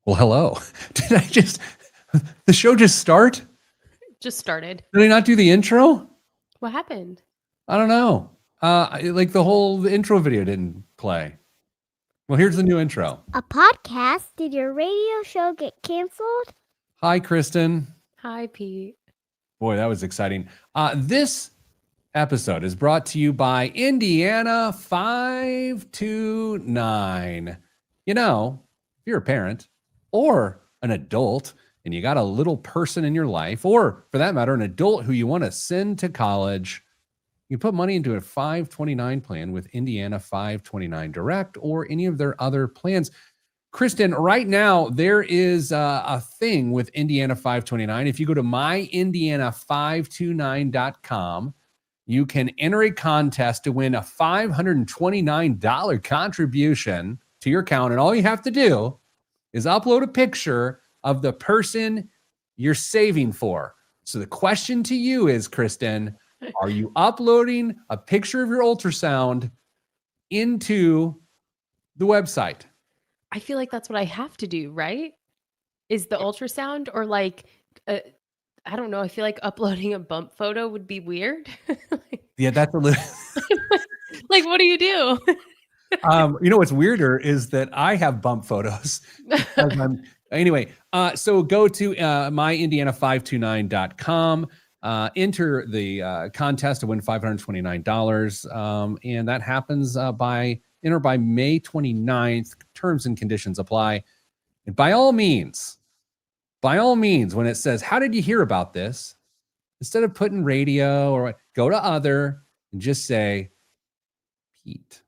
Well, hello. The show just start? Just started. Did I not do the intro? What happened? I don't know. Like the whole intro video didn't play. Well, here's the new intro. A podcast? Did your radio show get canceled? Hi, Kristen. Hi, Pete. Boy, that was exciting. This episode is brought to you by Indiana 529. You know, if you're a parent or an adult and you got a little person in your life, or for that matter, an adult who you want to send to college, you can put money into a 529 plan with Indiana 529 Direct or any of their other plans. Kristen, right now, there is a thing with Indiana 529. If you go to myindiana529.com, you can enter a contest to win a $529 contribution to your account. And all you have to do is upload a picture of the person you're saving for. So the question to you is, Kristen, are you uploading a picture of your ultrasound into the website? I feel like that's what I have to do, right? Is the ultrasound or like, I don't know. I feel like uploading a bump photo would be weird. Yeah, that's a little. Like, what do you do? You know what's weirder is that I have bump photos. Anyway, so go to myindiana529.com, enter the contest to win $529, and that happens by May 29th. Terms and conditions apply. And by all means, when it says, how did you hear about this? Instead of putting radio or go to other and just say Pete.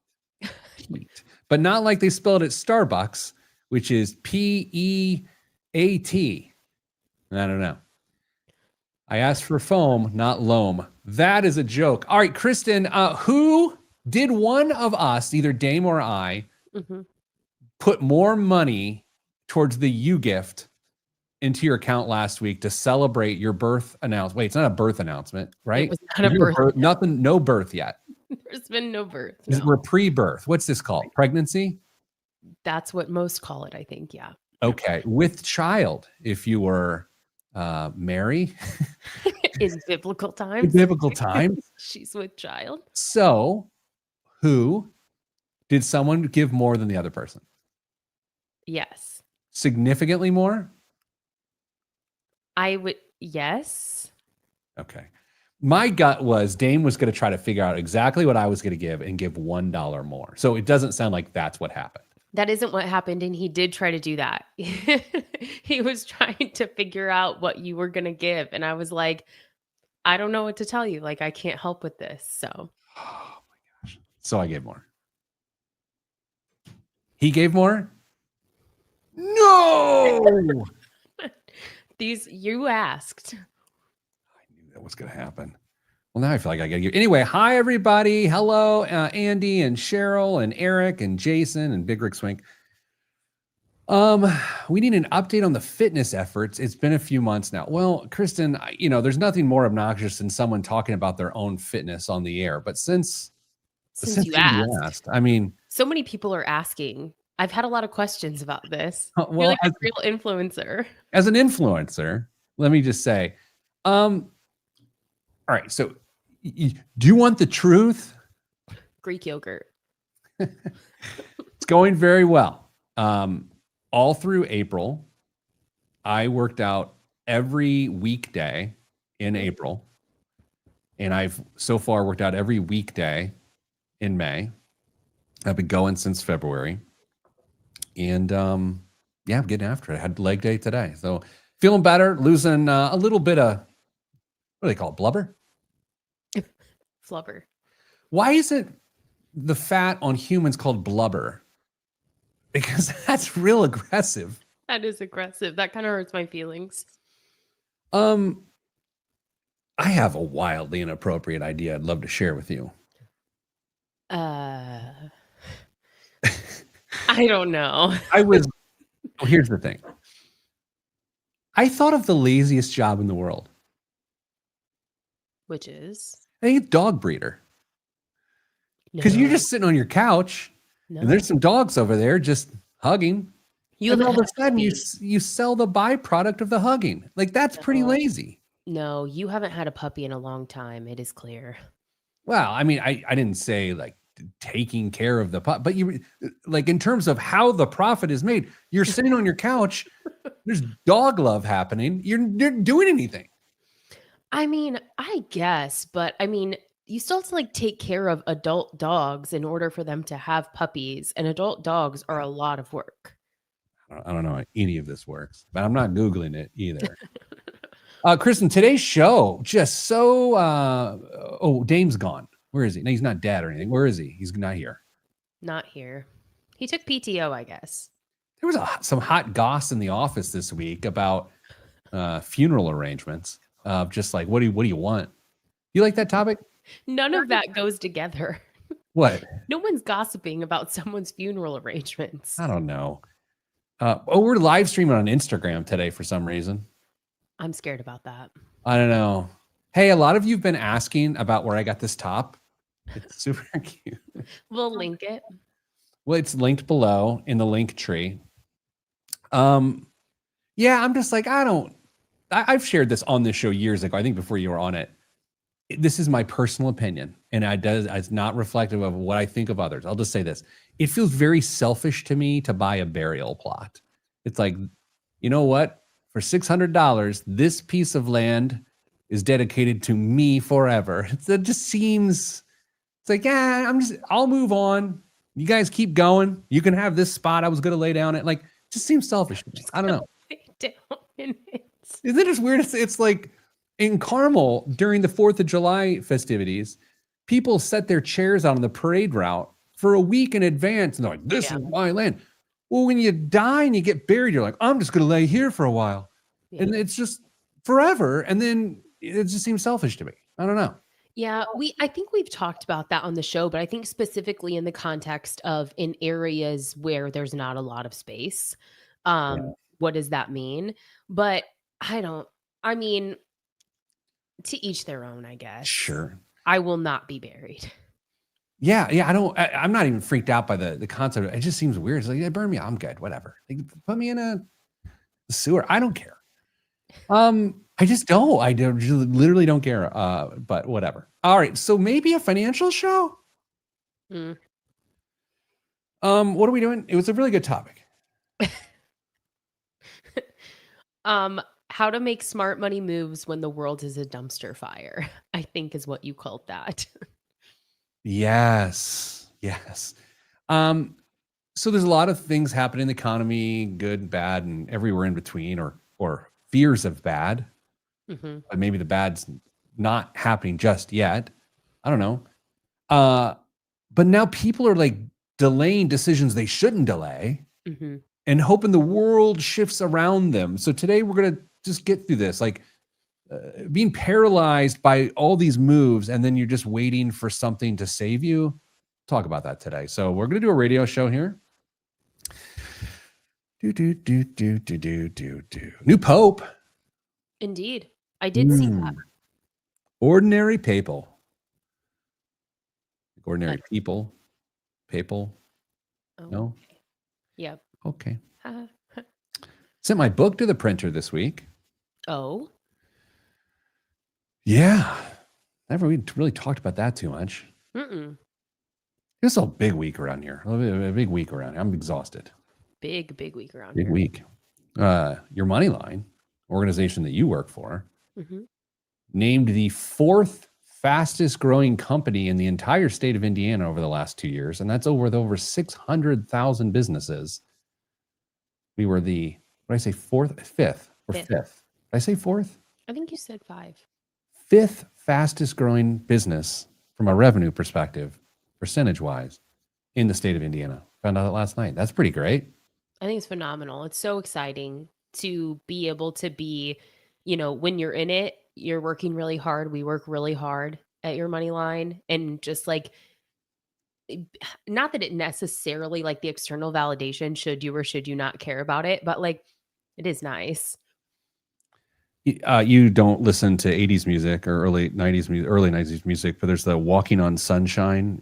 But not like they spelled it Starbucks, which is P-E-A-T. I don't know. I asked for foam, not loam. That is a joke. All right, Kristen, who did one of us, either Dame or I, put more money towards the U gift into your account last week to celebrate your birth announcement? Wait, it's not a birth announcement, right? It was not a birth. Nothing, no birth yet. There's been no birth. We're pre-birth. What's this called? Pregnancy? That's what most call it, I think. Yeah. Okay. With child, if you were Mary. In biblical times. In biblical times. She's with child. So, did someone give more than the other person? Yes. Significantly more? I would, yes. Okay. My gut was Dame was going to try to figure out exactly what I was going to give and give $1 more. So it doesn't sound like that's what happened. That isn't what happened. And he did try to do that. He was trying to figure out what you were going to give. And I was like, I don't know what to tell you. Like, I can't help with this. So. Oh my gosh. So I gave more. He gave more? No! You asked. That was going to happen. Well, now I feel like I got to give. Anyway, hi, everybody. Hello, Andy and Cheryl and Eric and Jason and Big Rick Swink. We need an update on the fitness efforts. It's been a few months now. Well, Kristen, there's nothing more obnoxious than someone talking about their own fitness on the air. But since you asked, I mean, so many people are asking. I've had a lot of questions about this. Well, you're like a real influencer. As an influencer, let me just say, all right. So, do you want the truth? Greek yogurt. It's going very well. All through April, I worked out every weekday in April, and I've so far worked out every weekday in May. I've been going since February, and I'm getting after it. I had leg day today, so feeling better, losing a little bit of, what do they call it, blubber? Flubber. Why isn't the fat on humans called blubber? Because that's real aggressive. That is aggressive. That kind of hurts my feelings. I have a wildly inappropriate idea I'd love to share with you. I don't know. Here's the thing. I thought of the laziest job in the world. Which is? I think it's dog breeder. Because you're just sitting on your couch and there's some dogs over there just hugging. You And haven't all of had a sudden you puppy. you sell the byproduct of the hugging. Like that's pretty No. lazy. No, you haven't had a puppy in a long time. It is clear. Well, I mean, I didn't say like taking care of the pup, but you like in terms of how the profit is made, you're sitting on your couch, there's dog love happening. You're doing anything. I mean, I guess, but I mean, you still have to like take care of adult dogs in order for them to have puppies, and adult dogs are a lot of work. I don't know how any of this works, but I'm not Googling it either. Kristen, today's show just so oh, Dame's gone. Where is he? No, he's not dead or anything. Where is he? He's not here. Not here. He took PTO, I guess. There was some hot goss in the office this week about funeral arrangements. Just like, what do you want? You like that topic? None of that goes together. What? No one's gossiping about someone's funeral arrangements. I don't know. We're live streaming on Instagram today for some reason. I'm scared about that. I don't know. Hey, a lot of you've been asking about where I got this top. It's super cute. We'll link it. Well, it's linked below in the link tree. Yeah, I'm just like, I've shared this on this show years ago. I think before you were on it. This is my personal opinion, and it's not reflective of what I think of others. I'll just say this. It feels very selfish to me to buy a burial plot. It's like, you know what? For $600, this piece of land is dedicated to me forever. It just seems, it's like, yeah, I'll move on. You guys keep going. You can have this spot I was going to lay down at. Like, just seems selfish to me. I don't know. Isn't it just weird? It's like in Carmel during the 4th of July festivities, people set their chairs out on the parade route for a week in advance. And they're like, this is my land. Well, when you die and you get buried, you're like, I'm just going to lay here for a while. Yeah. And it's just forever. And then it just seems selfish to me. I don't know. Yeah, I think we've talked about that on the show, but I think specifically in the context of in areas where there's not a lot of space. What does that mean? But I mean, to each their own, I guess. Sure. I will not be buried. Yeah. I'm not even freaked out by the concept. It just seems weird. It's like, yeah, burn me. I'm good. Whatever. Like, put me in a sewer. I don't care. I just don't. I literally don't care. But whatever. All right. So maybe a financial show. What are we doing? It was a really good topic. How to make smart money moves when the world is a dumpster fire, I think is what you called that. Yes. So there's a lot of things happening in the economy, good, bad, and everywhere in between, or fears of bad. Mm-hmm. But maybe the bad's not happening just yet. I don't know. But now people are like delaying decisions they shouldn't delay, mm-hmm. and hoping the world shifts around them. So today we're going to just get through this, like being paralyzed by all these moves, and then you're just waiting for something to save you. Talk about that today. So we're going to do a radio show here. New Pope. Indeed. I did see that. Ordinary papal. Ordinary people. Papal. Oh, no? Yep. Okay. Sent my book to the printer this week. Oh. Yeah. Never really talked about that too much. It's a big week around here. A big week around here. I'm exhausted. Big week around here. Big week. Your Moneyline, organization that you work for, named the 4th fastest growing company in the entire state of Indiana over the last 2 years. And that's with over 600,000 businesses. We were the, what did I say, 5th? Did I say 4th? I think you said 5. 5th fastest growing business from a revenue perspective, percentage-wise, in the state of Indiana. Found out last night. That's pretty great. I think it's phenomenal. It's so exciting to be able to be, when you're in it, you're working really hard. We work really hard at Your Moneyline, and just like, not that it necessarily like the external validation, should you or should you not care about it, but like, it is nice. You don't listen to 80s music or early 90s music, but there's the Walking on Sunshine,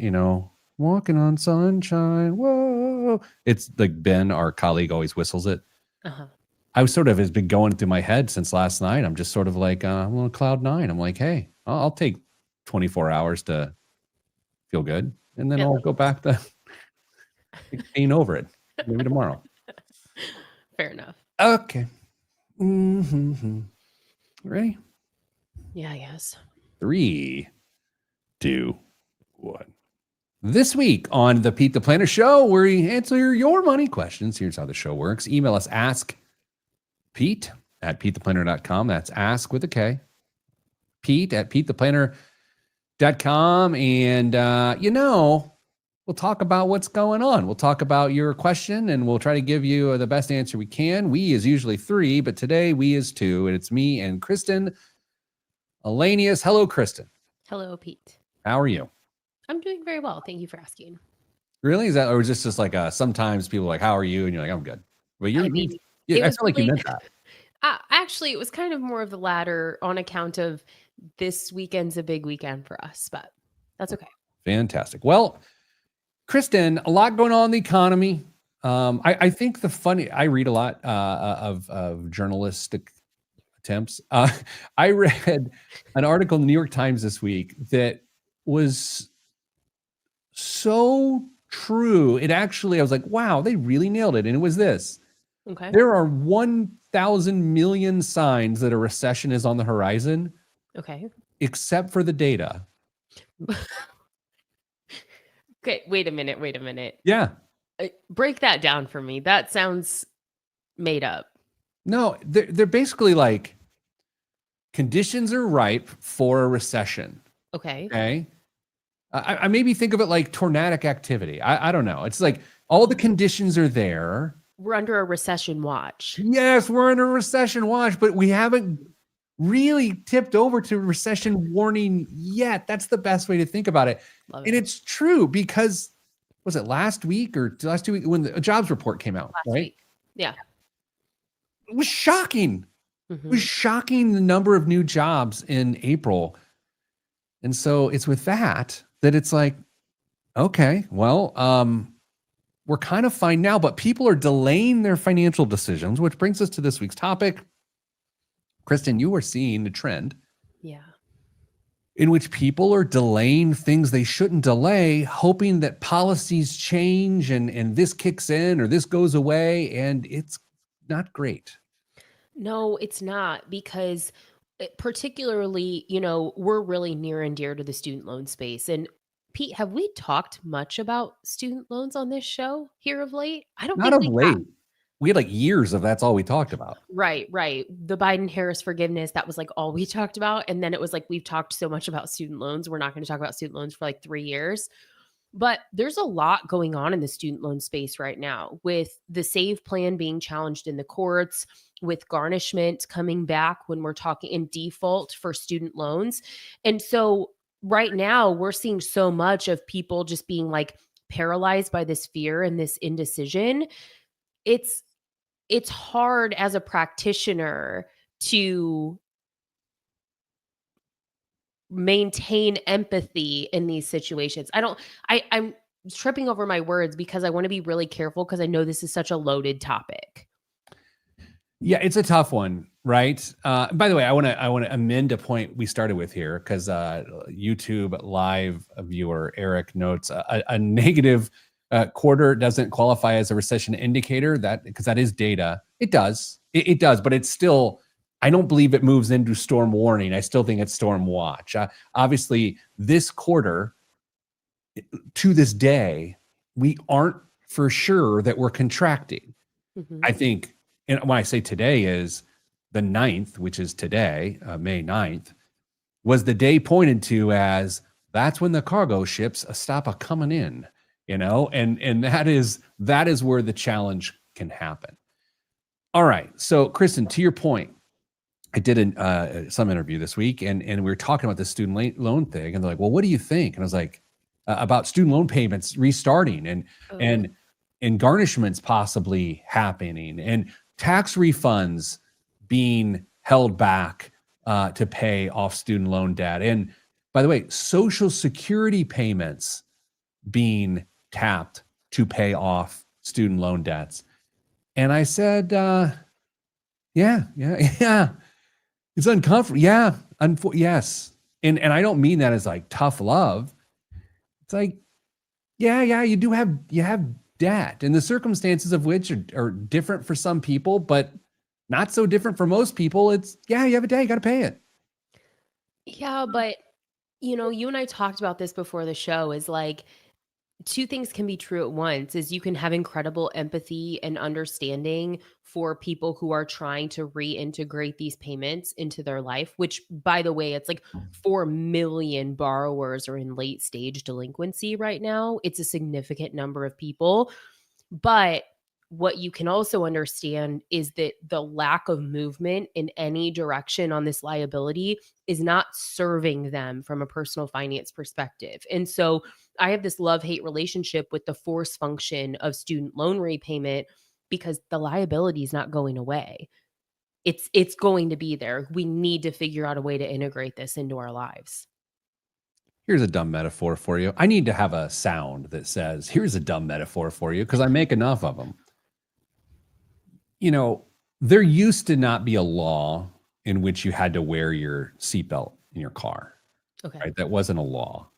Walking on Sunshine, whoa. oh, it's like Ben, our colleague, always whistles it. Uh-huh. I was sort of has been going through my head since last night. I'm just sort of like, I'm on cloud nine. I'm like, hey, I'll take 24 hours to feel good. And then I'll go back to pain over it. Maybe tomorrow. Fair enough. Okay. Ready? Yeah, yes. 3, 2, 1. This week on the Pete the Planner Show, where we answer your money questions. Here's how the show works. Email us, ask Pete at PeteThePlanner.com. That's ask with a K. Pete at PeteThePlanner.com. And, we'll talk about what's going on. We'll talk about your question, and we'll try to give you the best answer we can. We is usually 3, but today we is 2, and it's me and Kristen Elanius. Hello, Kristen. Hello, Pete. How are you? I'm doing very well. Thank you for asking. Really? Is that, or is this just like sometimes people are like, how are you? And you're like, I'm good. But I mean, I it feel was like you really- meant that. Actually, it was kind of more of the latter on account of this weekend's a big weekend for us, but that's okay. Fantastic. Well, Kristen, a lot going on in the economy. I think I read a lot of journalistic attempts. I read an article in the New York Times this week that was so true. It actually, I was like, wow, they really nailed it. And it was this. Okay. There are 1,000 million signs that a recession is on the horizon, Okay. except for the data. Okay. Wait a minute. Yeah. Break that down for me. That sounds made up. No, they're basically like, conditions are ripe for a recession. Okay. Okay. I maybe think of it like tornadic activity. I don't know. It's like all the conditions are there. We're under a recession watch. Yes, we're in a recession watch, but we haven't really tipped over to recession warning yet. That's the best way to think about it. Love And it. it's true because, was it last week or last 2 weeks when the jobs report came out, Last right? week. Yeah. It was shocking. It Mhm. was shocking the number of new jobs in April. And so it's with that it's like, okay, well, we're kind of fine now, but people are delaying their financial decisions, which brings us to this week's topic. Kristen, you are seeing the trend Yeah. in which people are delaying things they shouldn't delay, hoping that policies change and this kicks in or this goes away, and it's not great. No, it's not, because particularly, we're really near and dear to the student loan space. And Pete, have we talked much about student loans on this show here of late? I don't Not think of we have. late. We had like years of that's all we talked about. Right. The Biden-Harris forgiveness, that was like all we talked about. And then it was like, we've talked so much about student loans. We're not going to talk about student loans for like 3 years. But there's a lot going on in the student loan space right now, with the SAVE plan being challenged in the courts, with garnishment coming back when we're talking in default for student loans. And so right now we're seeing so much of people just being like paralyzed by this fear and this indecision. It's hard as a practitioner to maintain empathy in these situations. I'm tripping over my words because I want to be really careful, because I know this is such a loaded topic. Yeah, it's a tough one, right? By the way, I want to amend a point we started with here, because YouTube live viewer Eric notes a negative quarter doesn't qualify as a recession indicator, because that is data. It does, it does, but it's still, I don't believe it moves into storm warning. I still think it's storm watch. Obviously, this quarter, to this day, we aren't for sure that we're contracting. Mhm. I think, and when I say today is the 9th, which is today, May 9th, was the day pointed to as that's when the cargo ships stop coming in, and that is where the challenge can happen. All right. So Kristen, to your point, I did some interview this week, and we were talking about the student loan thing, and they're like, well, what do you think? And I was like, about student loan payments restarting and garnishments possibly happening, and tax refunds being held back to pay off student loan debt. And by the way, Social Security payments being tapped to pay off student loan debts. And I said, yeah. It's uncomfortable. Yeah. Yes. And I don't mean that as like tough love. It's like, yeah, you have debt, and the circumstances of which are different for some people, but not so different for most people. It's, yeah, you have a debt, you got to pay it. Yeah, but you and I talked about this before the show, is like two things can be true at once. Is you can have incredible empathy and understanding for people who are trying to reintegrate these payments into their life, which, by the way, it's like 4 million borrowers are in late stage delinquency right now. It's a significant number of people. But what you can also understand is that the lack of movement in any direction on this liability is not serving them from a personal finance perspective. And so I have this love-hate relationship with the force function of student loan repayment, because the liability is not going away. It's going to be there. We need to figure out a way to integrate this into our lives. Here's a dumb metaphor for you. I need to have a sound that says, here's a dumb metaphor for you, because I make enough of them. There used to not be a law in which you had to wear your seatbelt in your car. Okay. Right? That wasn't a law.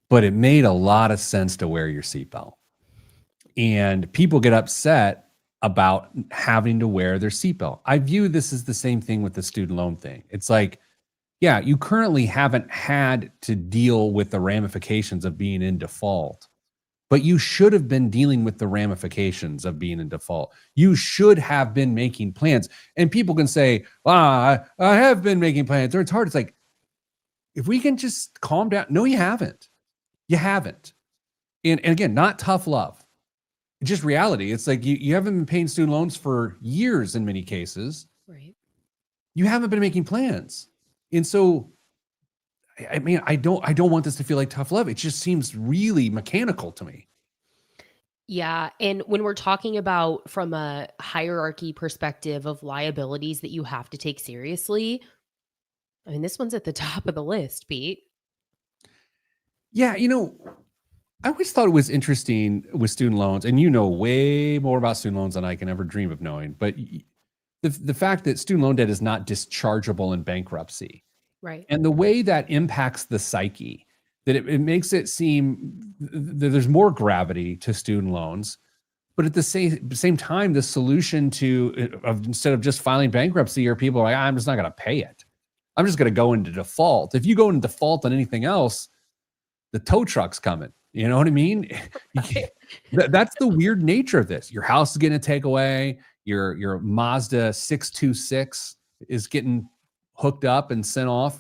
But it made a lot of sense to wear your seatbelt. And people get upset about having to wear their seatbelt. I view this as the same thing with the student loan thing. It's like, yeah, you currently haven't had to deal with the ramifications of being in default, but you should have been dealing with the ramifications of being in default. You should have been making plans. And people can say, I have been making plans, or it's hard. It's like, if we can just calm down. No, you haven't. You haven't. And again, not tough love. It's just reality. It's like you haven't been paying student loans for years in many cases. Right. You haven't been making plans. And so, I mean, I don't want this to feel like tough love. It just seems really mechanical to me. Yeah. And when we're talking about from a hierarchy perspective of liabilities that you have to take seriously, I mean, this one's at the top of the list, Pete. Yeah. I always thought it was interesting with student loans, and you know way more about student loans than I can ever dream of knowing. But the fact that student loan debt is not dischargeable in bankruptcy. Right. And the way that impacts the psyche, that it makes it seem that there's more gravity to student loans, but at the same time, the solution instead of just filing bankruptcy, or people are like, I'm just not going to pay it. I'm just going to go into default. If you go into default on anything else, the tow truck's coming. You know what I mean? That's the weird nature of this. Your house is getting a takeaway. Your Mazda 626 is getting hooked up and sent off.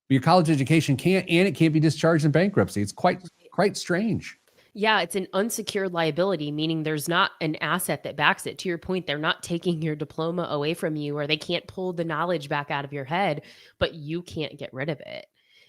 But your college education can't, and it can't be discharged in bankruptcy. It's quite strange. Yeah, it's an unsecured liability, meaning there's not an asset that backs it. To your point, they're not taking your diploma away from you, or they can't pull the knowledge back out of your head, but you can't get rid of it.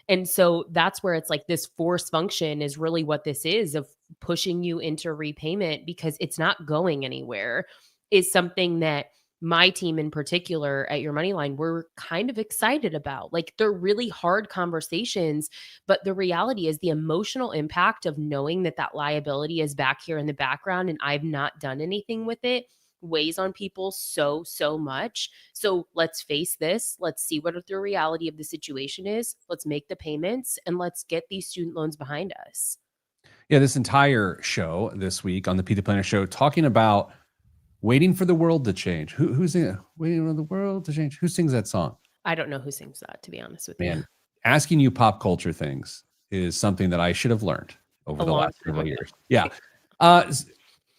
And so that's where it's like this force function is really what this is, of pushing you into repayment, because it's not going anywhere, is something that my team in particular at Your Moneyline, we're kind of excited about. Like, they're really hard conversations, but the reality is the emotional impact of knowing that that liability is back here in the background and I've not done anything with it weighs on people so much. So let's face this. Let's see what the reality of the situation is. Let's make the payments and let's get these student loans behind us. Yeah, this entire show this week on the Pete the Planner Show, talking about waiting for the world to change. Who's waiting for the world to change? Who sings that song? I don't know who sings that, to be honest with you. Man, asking you pop culture things is something that I should have learned over the last several years. Yeah.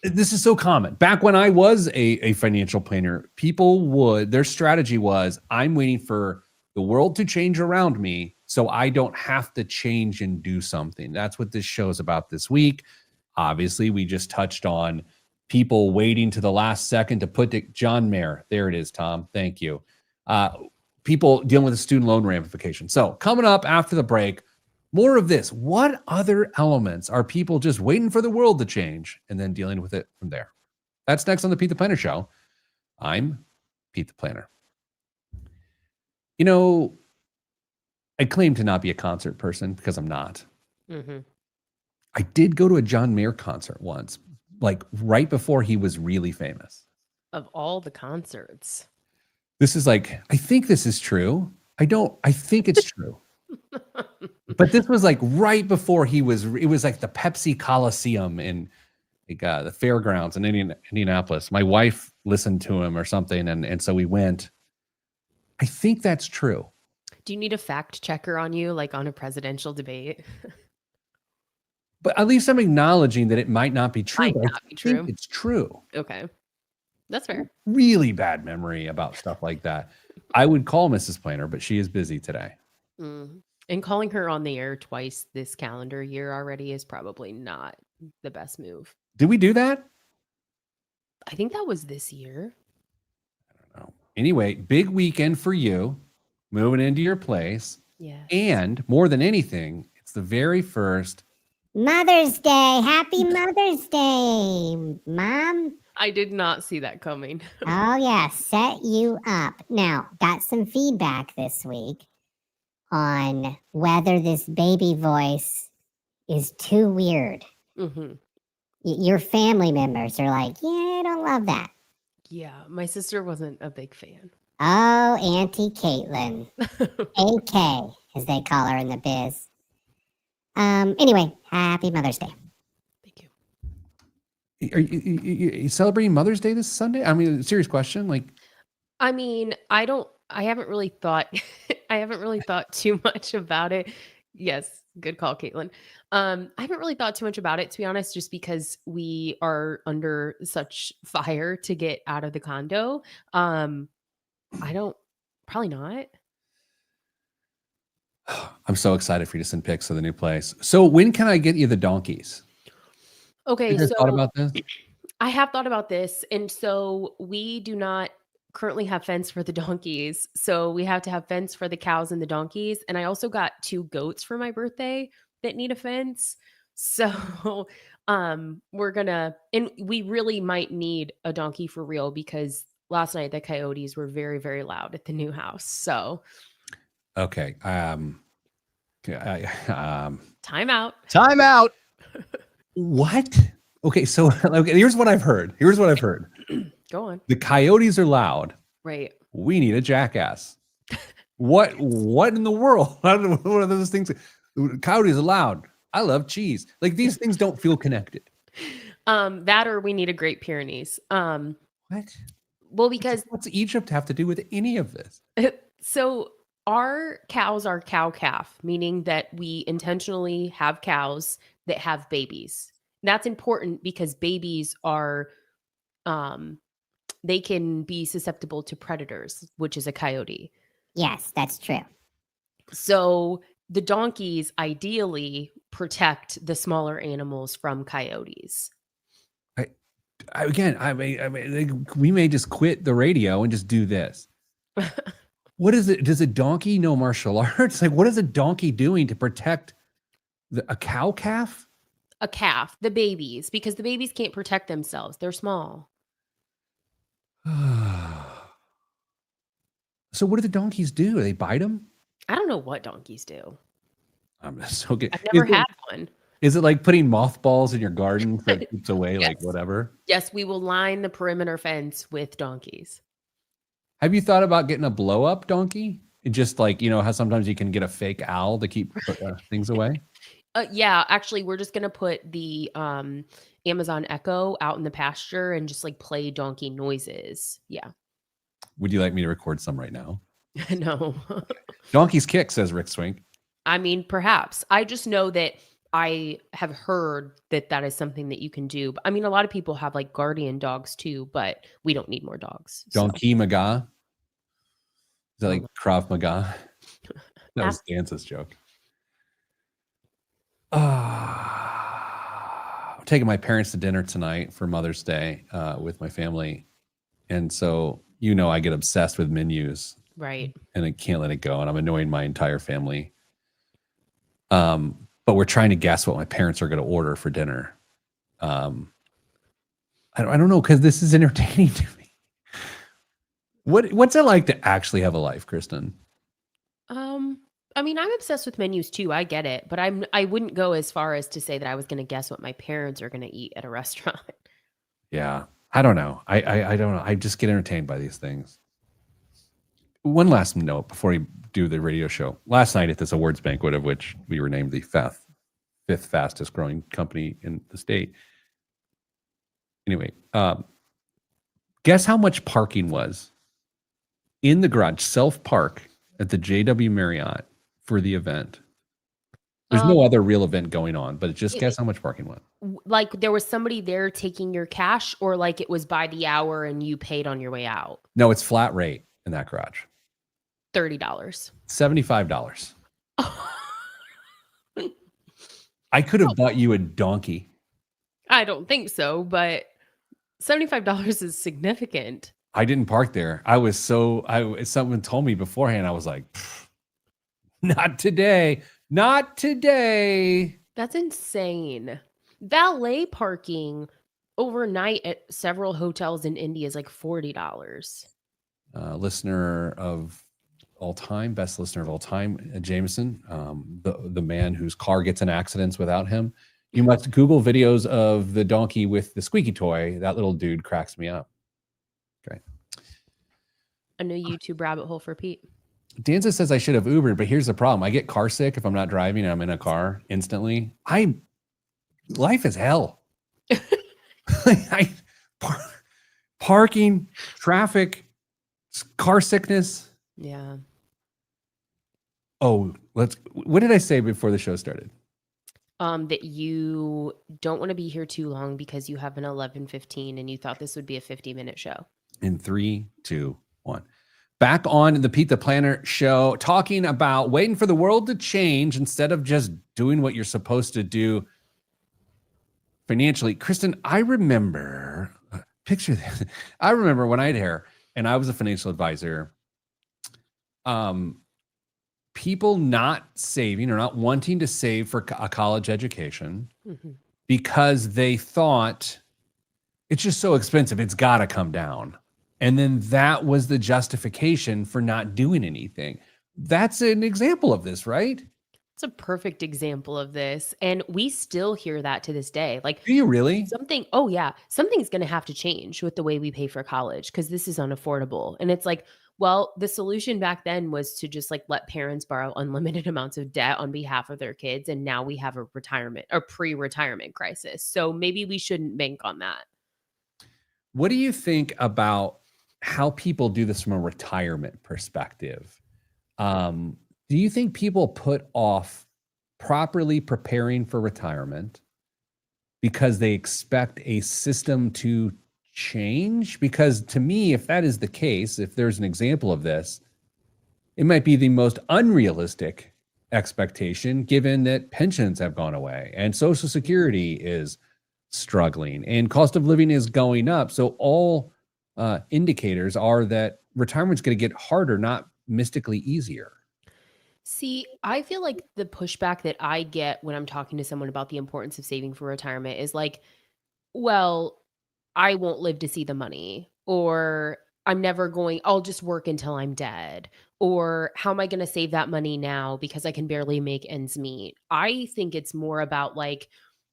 This is so common. Back when I was a financial planner, their strategy was, I'm waiting for the world to change around me so I don't have to change and do something. That's what this show is about this week. Obviously, we just touched on people waiting to the last second to put John Mayer. There it is, Tom. Thank you. People dealing with the student loan ramification. So coming up after the break, more of this. What other elements are people just waiting for the world to change and then dealing with it from there? That's next on the Pete the Planner Show. I'm Pete the Planner. I claim to not be a concert person because I'm not. Mm-hmm. I did go to a John Mayer concert once like right before he was really famous. Of all the concerts. This is like, I think this is true. I think it's true. But this was like right before it was like the Pepsi Coliseum in like the fairgrounds in Indianapolis. My wife listened to him or something. And so we went. I think that's true. Do you need a fact checker on you, like on a presidential debate? But at least I'm acknowledging that it might not be true. Might but not I be think true. it's true. Okay. That's fair. Really bad memory about stuff like that. I would call Mrs. Planner, but she is busy today. Mm. And calling her on the air twice this calendar year already is probably not the best move. Did we do that? I think that was this year. I don't know. Anyway, big weekend for you, moving into your place. Yeah. And more than anything, it's the very first Mother's Day. Happy Mother's Day, Mom. I did not see that coming. Oh, yeah. Set you up. Now, got some feedback this week on whether this baby voice is too weird. Mm-hmm. Your family members are like, yeah, I don't love that. Yeah, my sister wasn't a big fan. Oh, Auntie Caitlin. AK, as they call her in the biz. Anyway, happy Mother's Day. Thank you. Are you celebrating Mother's Day this Sunday? I mean, serious question. Like, I mean, I haven't really thought too much about it. Yes, good call, Caitlin. I haven't really thought too much about it, to be honest, just because we are under such fire to get out of the condo. Probably not. I'm so excited for you to send pics of the new place. So when can I get you the donkeys? Okay, You guys thought about this? I have thought about this, and so we do not currently have fence for the donkeys. So we have to have fence for the cows and the donkeys. And I also got 2 goats for my birthday that need a fence. So we're gonna, and we really might need a donkey for real, because last night the coyotes were very, very loud at the new house. So Okay. time out. Time out. What? Okay, so okay, here's what I've heard. Go on. The coyotes are loud. Right. We need a jackass. What in the world? I don't know, what are those things? Coyotes are loud. I love cheese. Like, these things don't feel connected. That, or we need a Great Pyrenees. What? Well, because What's Egypt have to do with any of this? so our cows are cow calf, meaning that we intentionally have cows that have babies. That's important because babies are, they can be susceptible to predators, which is a coyote. Yes, that's true. So the donkeys ideally protect the smaller animals from coyotes. I mean, we may just quit the radio and just do this. What is it? Does a donkey know martial arts? Like, what is a donkey doing to protect a cow calf? A calf, the babies, because the babies can't protect themselves. They're small. So what do the donkeys do? They bite them? I don't know what donkeys do. I'm so good. I've never had one. Is it like putting mothballs in your garden so it keeps away, like whatever? Yes, we will line the perimeter fence with donkeys. Have you thought about getting a blow up donkey? It just like, you know, how sometimes you can get a fake owl to keep things away? Yeah, actually, we're just gonna put the Amazon Echo out in the pasture and just like play donkey noises. Yeah. Would you like me to record some right now? No. Donkey's kick, says Rick Swink. I mean, perhaps. I just know that I have heard that that is something that you can do. I mean, a lot of people have like guardian dogs too, but we don't need more dogs. Donkey Maga? Is that like Krav Maga? That was Dance's joke. I'm taking my parents to dinner tonight for Mother's Day with my family. And so, you know, I get obsessed with menus. Right. And I can't let it go. And I'm annoying my entire family. But we're trying to guess what my parents are going to order for dinner. I don't know, because this is entertaining to me. What's it like to actually have a life, Kristen? I mean, I'm obsessed with menus too. I get it, but I wouldn't go as far as to say that I was going to guess what my parents are going to eat at a restaurant. Yeah. I don't know. I don't know. I just get entertained by these things. One last note before we do the radio show. Last night at this awards banquet, of which we were named the fifth fastest growing company in the state. Anyway, guess how much parking was in the garage, self-park at the JW Marriott for the event? There's no other real event going on, but just guess how much parking was. Like there was somebody there taking your cash, or like it was by the hour and you paid on your way out? No, it's flat rate in that garage. $30. $75. I could have bought you a donkey. I don't think so, but $75 is significant. I didn't park there. Someone told me beforehand. I was like, not today. Not today. That's insane. Valet parking overnight at several hotels in India is like $40. Listener of all time, best listener of all time, Jameson, the man whose car gets in accidents without him. You must Google videos of the donkey with the squeaky toy. That little dude cracks me up. Great. A new YouTube rabbit hole for Pete. Danza says I should have Ubered, but here's the problem. I get car sick if I'm not driving and I'm in a car instantly. Life is hell. Parking, traffic, car sickness. Yeah. Oh, what did I say before the show started? That you don't want to be here too long because you have an 11:15 and you thought this would be a 50-minute show. In 3, 2, 1. Back on the Pete the Planner show, talking about waiting for the world to change instead of just doing what you're supposed to do financially. Kristen, I remember, picture this. I remember when I had hair and I was a financial advisor, people not saving or not wanting to save for a college education because they thought it's just so expensive. It's got to come down. And then that was the justification for not doing anything. That's an example of this, right? It's a perfect example of this. And we still hear that to this day. Like, do you really? Something's going to have to change with the way we pay for college because this is unaffordable. And it's like, well, the solution back then was to just like let parents borrow unlimited amounts of debt on behalf of their kids. And now we have a pre-retirement crisis. So maybe we shouldn't bank on that. What do you think about how people do this from a retirement perspective? Do you think people put off properly preparing for retirement because they expect a system to change? Because to me, if that is the case, if there's an example of this, it might be the most unrealistic expectation given that pensions have gone away and Social Security is struggling and cost of living is going up. So all indicators are that retirement's going to get harder, not mystically easier. See, I feel like the pushback that I get when I'm talking to someone about the importance of saving for retirement is like, well, I won't live to see the money, or I'll just work until I'm dead, or how am I going to save that money now because I can barely make ends meet? I think it's more about like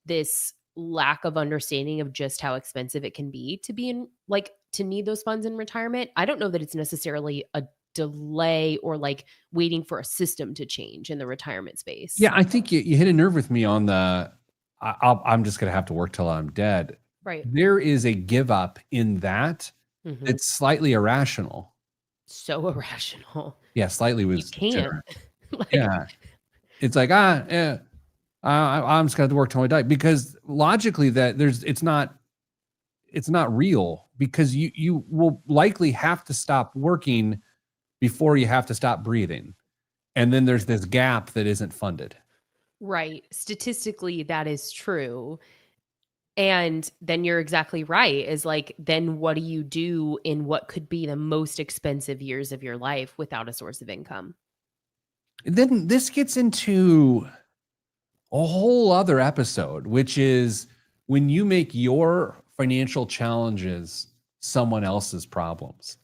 this lack of understanding of just how expensive it can be to be in, like, to need those funds in retirement. I don't know that it's necessarily a delay or like waiting for a system to change in the retirement space. Yeah, I think you hit a nerve with me on I'm just going to have to work till I'm dead. Right. There is a give up in that. It's slightly irrational. So irrational. Yeah, slightly was. You can't. Yeah. It's like, I'm just going to have to work till I die, because logically it's not real, because you will likely have to stop working before you have to stop breathing. And then there's this gap that isn't funded. Right. Statistically, that is true. And then you're exactly right. Is like, then what do you do in what could be the most expensive years of your life without a source of income? And then this gets into a whole other episode, which is when you make your financial challenges someone else's problems.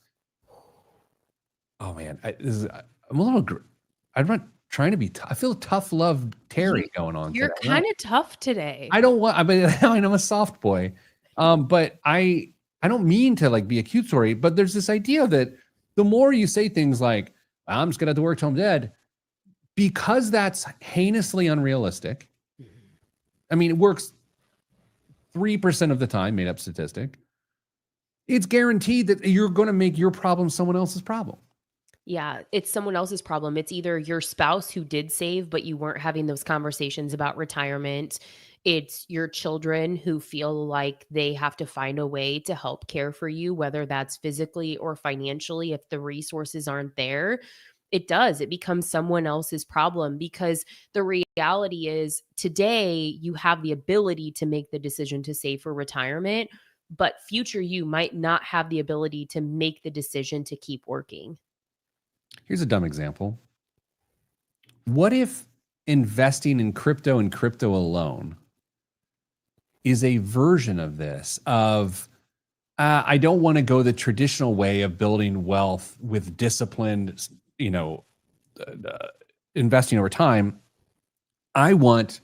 Oh man, I'm not trying to be I feel tough love Terry going on. You're kind of tough today. I'm a soft boy. But I don't mean to like be accusatory, but there's this idea that the more you say things like, I'm just gonna have to work till I'm dead, because that's heinously unrealistic. I mean, it works 3% of the time, made up statistic. It's guaranteed that you're going to make your problem someone else's problem. Yeah, it's someone else's problem. It's either your spouse who did save, but you weren't having those conversations about retirement. It's your children who feel like they have to find a way to help care for you, whether that's physically or financially, if the resources aren't there. It does. It becomes someone else's problem because the reality is today you have the ability to make the decision to save for retirement, but future you might not have the ability to make the decision to keep working. Here's a dumb example. What if investing in crypto and crypto alone is a version of this of, I don't want to go the traditional way of building wealth with disciplined, investing over time. I want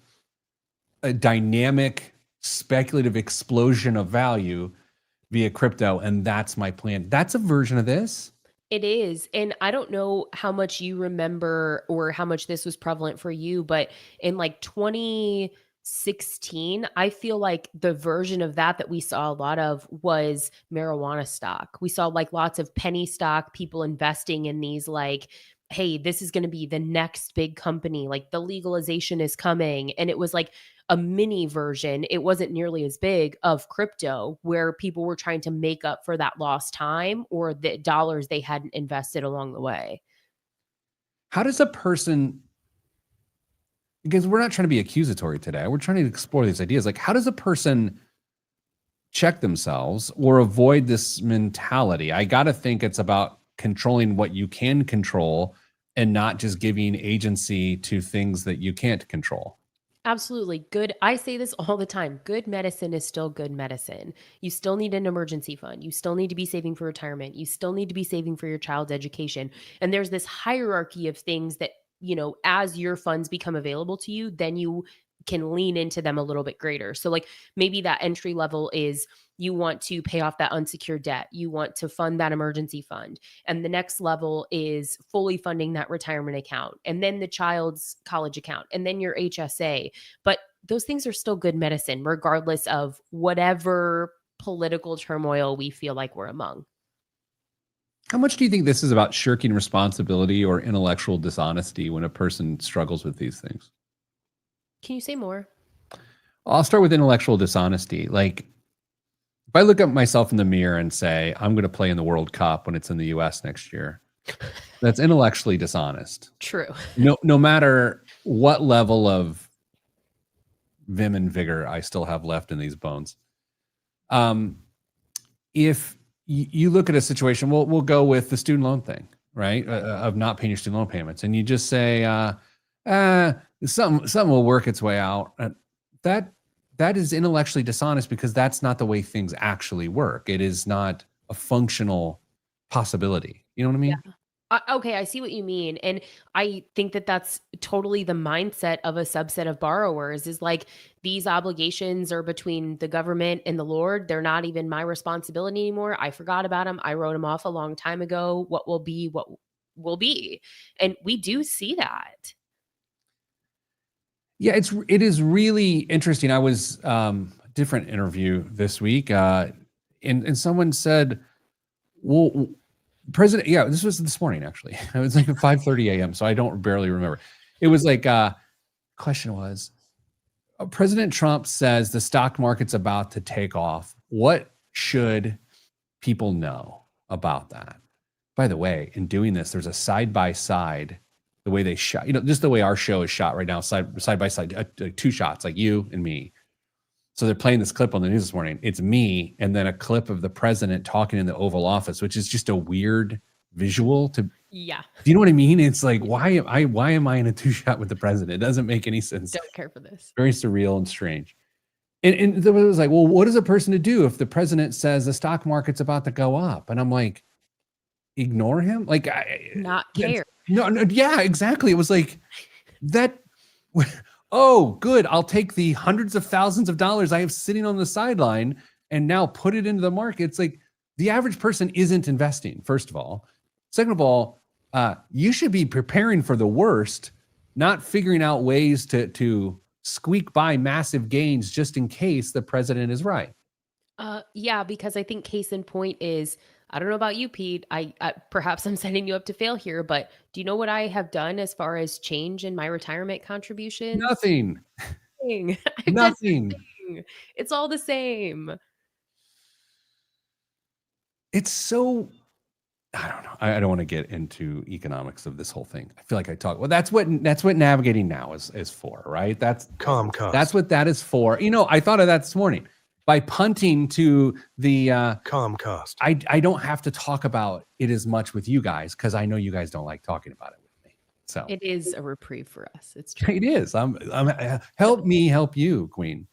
a dynamic, speculative explosion of value via crypto, and that's my plan. That's a version of this. It is. And I don't know how much you remember or how much this was prevalent for you, but in like 2016, I feel like the version of that we saw a lot of was marijuana stock. We saw like lots of penny stock, people investing in these like, hey, this is going to be the next big company, like the legalization is coming. And it was like a mini version, it wasn't nearly as big, of crypto, where people were trying to make up for that lost time or the dollars they hadn't invested along the way. How does a person, because we're not trying to be accusatory today, we're trying to explore these ideas. Like, how does a person check themselves or avoid this mentality? I got to think it's about controlling what you can control and not just giving agency to things that you can't control. Absolutely. Good. I say this all the time. Good medicine is still good medicine. You still need an emergency fund. You still need to be saving for retirement. You still need to be saving for your child's education. And there's this hierarchy of things that, as your funds become available to you, then you can lean into them a little bit greater. So like maybe that entry level is you want to pay off that unsecured debt. You want to fund that emergency fund. And the next level is fully funding that retirement account and then the child's college account and then your HSA. But those things are still good medicine, regardless of whatever political turmoil we feel like we're among. How much do you think this is about shirking responsibility or intellectual dishonesty when a person struggles with these things? Can you say more? I'll start with intellectual dishonesty. Like, if I look at myself in the mirror and say, I'm going to play in the World Cup when it's in the US next year, that's intellectually dishonest. True. No matter what level of vim and vigor I still have left in these bones. If you look at a situation, we'll go with the student loan thing, right? Of not paying your student loan payments. And you just say, something will work its way out. That is intellectually dishonest because that's not the way things actually work. It is not a functional possibility. You know what I mean? Yeah. Okay, I see what you mean. And I think that that's totally the mindset of a subset of borrowers is like these obligations are between the government and the Lord. They're not even my responsibility anymore. I forgot about them. I wrote them off a long time ago. What will be, what will be. And we do see that. Yeah, it is really interesting. I was different interview this week, and someone said, "Well, President." Yeah, this was this morning actually. It was like at 5:30 a.m. So I don't barely remember. It was like question was, President Trump says the stock market's about to take off. What should people know about that? By the way, in doing this, there's a side by side. The way they shot, just the way our show is shot right now, side by side, two shots, like you and me. So they're playing this clip on the news this morning. It's me, and then a clip of the president talking in the Oval Office, which is just a weird visual to. Yeah. Do you know what I mean? It's like, why am I in a two shot with the president? It doesn't make any sense. Don't care for this. Very surreal and strange. And it was like, well, what is a person to do if the president says the stock market's about to go up? And I'm like, ignore him? Like, not care. No, yeah, exactly. It was like that. Oh, good. I'll take the hundreds of thousands of dollars I have sitting on the sideline and now put it into the market. It's like the average person isn't investing, first of all. Second of all, you should be preparing for the worst, not figuring out ways to squeak by massive gains just in case the president is right. Yeah, because I think case in point is, I don't know about you, Pete. I perhaps I'm setting you up to fail here, but do you know what I have done as far as change in my retirement contributions? Nothing. Nothing. I've done Nothing. nothing. It's all the same. It's so, I don't know. I don't want to get into economics of this whole thing. I feel like I talk. Well, that's what navigating now is for, right? That's what that is for. I thought of that this morning. By punting to the Comcast. I don't have to talk about it as much with you guys because I know you guys don't like talking about it with me. So It is a reprieve for us. It's true. it is. I'm help me help you, Queen.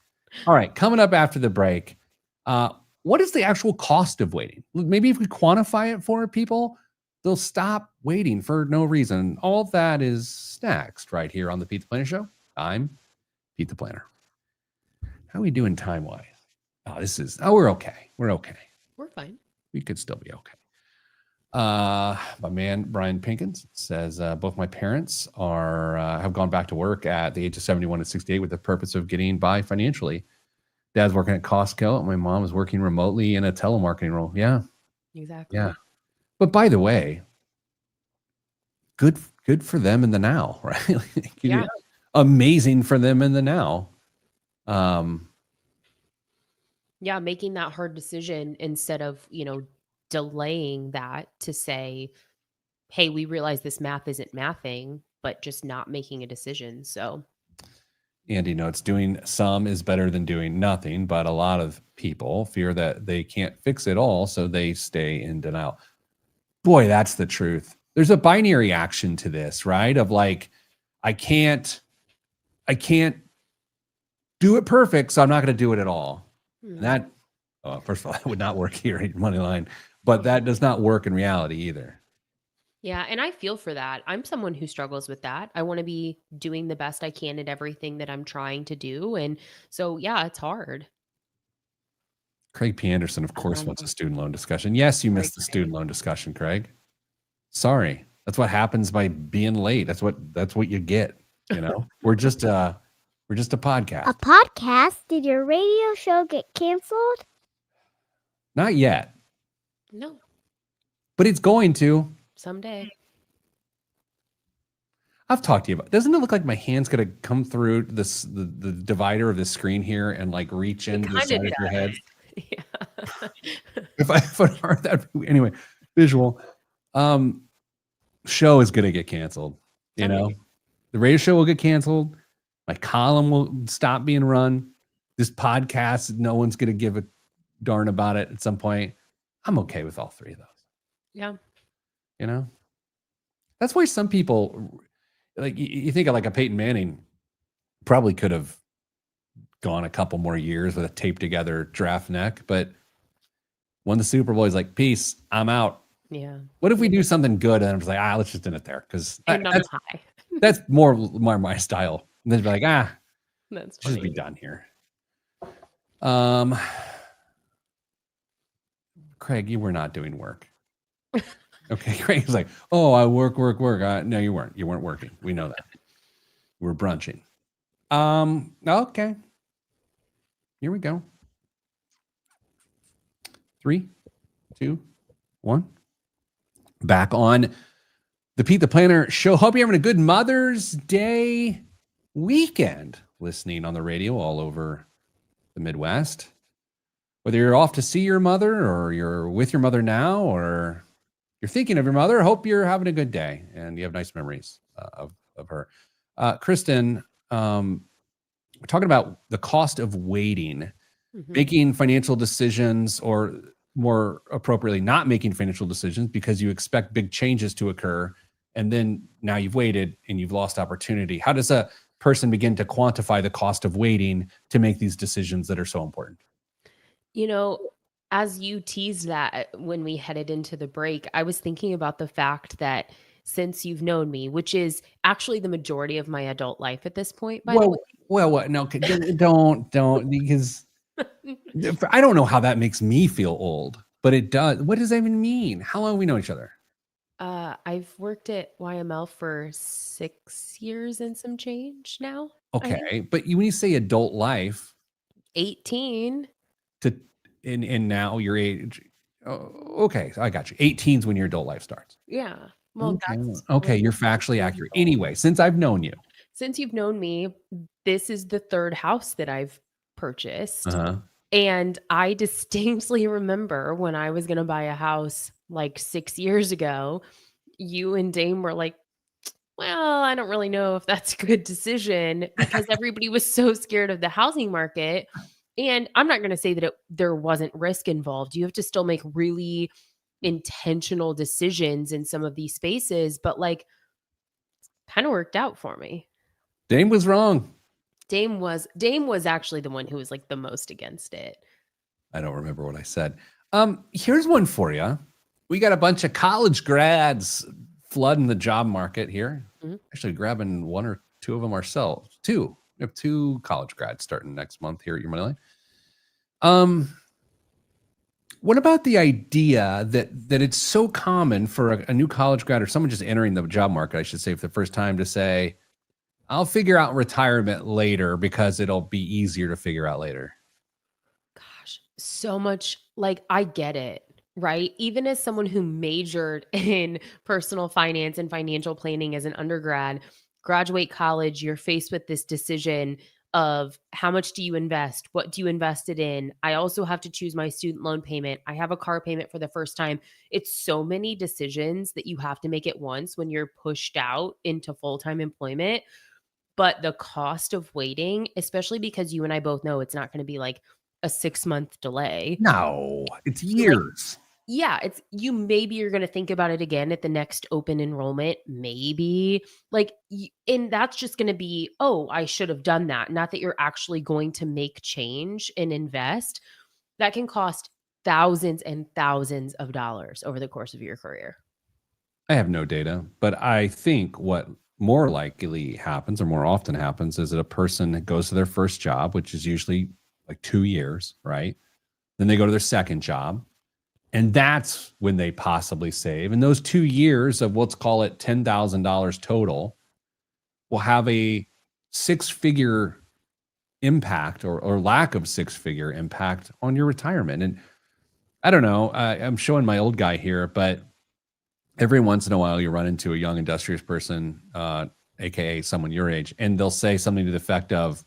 All right, coming up after the break. What is the actual cost of waiting? Maybe if we quantify it for people, they'll stop waiting for no reason. All that is next right here on the Pete the Planner Show. I'm Pete the Planner. How are we doing time-wise? We're okay. We're okay. We're fine. We could still be okay. My man, Brian Pinkins, says, both my parents have gone back to work at the age of 71 and 68 with the purpose of getting by financially. Dad's working at Costco. My mom is working remotely in a telemarketing role. Yeah. Exactly. Yeah. But by the way, good for them in the now, right? Yeah. Amazing for them in the now. Yeah, making that hard decision instead of, delaying that to say, hey, we realize this math isn't mathing, but just not making a decision. So Andy notes doing some is better than doing nothing, but a lot of people fear that they can't fix it all, so they stay in denial. Boy, that's the truth. There's a binary action to this, right? Of like, I can't do it perfect, so I'm not going to do it at all. And that, first of all, that would not work here at Moneyline, but that does not work in reality either. yeah, and I feel for that. I'm someone who struggles with that. I want to be doing the best I can at everything that I'm trying to do. And so, yeah, it's hard. Craig P. Anderson, of course, wants a student loan discussion. Yes, you missed the student loan discussion, Craig. Sorry. That's what happens by being late. That's what you get. We're just a podcast. A podcast? Did your radio show get canceled? Not yet, No, but it's going to. someday. I've talked to you about. Doesn't it look like my hand's gonna come through the divider of the screen here and like reach into the side of your head? Yeah. If I heard that anyway, visual. Show is gonna get canceled. The radio show will get canceled. My column will stop being run. This podcast, no one's gonna give a darn about it at some point. I'm okay with all three of those. Yeah. That's why some people, like you think of like a Peyton Manning, probably could have gone a couple more years with a taped together draft neck, but won the Super Bowl. He's like, peace, I'm out. Yeah. What if we do something good? And I'm just like, let's just end it there because High. that's more my style. And then be like, That's let's funny. just be done here. Craig, you were not doing work. Okay, Craig's like, oh, I work. No, you weren't. You weren't working. We know that. We're brunching. Okay. Here we go. 3, 2, 1. Back on the Pete the Planner Show. Hope you're having a good Mother's Day weekend listening on the radio all over the Midwest. Whether you're off to see your mother or you're with your mother now or you're thinking of your mother, I hope you're having a good day and you have nice memories of her. Kristen, we're talking about the cost of waiting, making financial decisions, or more appropriately, not making financial decisions because you expect big changes to occur. And then now you've waited and you've lost opportunity. How does a person begin to quantify the cost of waiting to make these decisions that are so important? As you teased that when we headed into the break, I was thinking about the fact that since you've known me, which is actually the majority of my adult life at this point, by the way. Well, what? No, don't, because I don't know how that makes me feel old, but it does. What does that even mean? How long have we known each other? I've worked at YML for 6 years and some change now, I think. Okay, but when you say adult life, 18. to and now your age. Oh, okay, I got you. 18 is when your adult life starts. Yeah. Well, Okay, that's okay, when you're I factually was accurate. adult. Anyway, since I've known you, Since you've known me, this is the third house that I've purchased. uh-huh. And I distinctly remember when I was going to buy a house like 6 years ago, you and Dame were like, well, I don't really know if that's a good decision because everybody was so scared of the housing market. And I'm not going to say that there wasn't risk involved. You have to still make really intentional decisions in some of these spaces, but like kind of worked out for me. Dame was wrong. Dame was actually the one who was like the most against it. I don't remember what I said. Here's one for you. We got a bunch of college grads flooding the job market here. Mhm. Actually, grabbing one or two of them ourselves. Two. We have 2 college grads starting next month here at Your Moneyline. What about the idea that it's so common for a new college grad or someone just entering the job market, I should say, for the first time to say, I'll figure out retirement later because it'll be easier to figure out later. Gosh, so much like I get it, right? Even as someone who majored in personal finance and financial planning as an undergrad, graduate college, you're faced with this decision of how much do you invest? What do you invest it in? I also have to choose my student loan payment. I have a car payment for the first time. It's so many decisions that you have to make at once when you're pushed out into full-time employment. But the cost of waiting, especially because you and I both know it's not going to be like a 6-month delay. No, it's You like, years. yeah, it's you maybe you're going to think about it again at the next open enrollment, maybe. Like and that's just going to be, "Oh, I should have done that." Not that you're actually going to make change and invest. That can cost thousands and thousands of dollars over the course of your career. I have no data, but I think what more likely happens or more often happens is that a person goes to their first job, which is usually like 2 years, right? Then they go to their second job, and that's when they possibly save. And those 2 years of let's call it $10,000 total will have a 6-figure impact or lack of 6-figure impact on your retirement. And I don't know, I'm showing my old guy here, but every once in a while you run into a young industrious person, aka someone your age, and they'll say something to the effect of,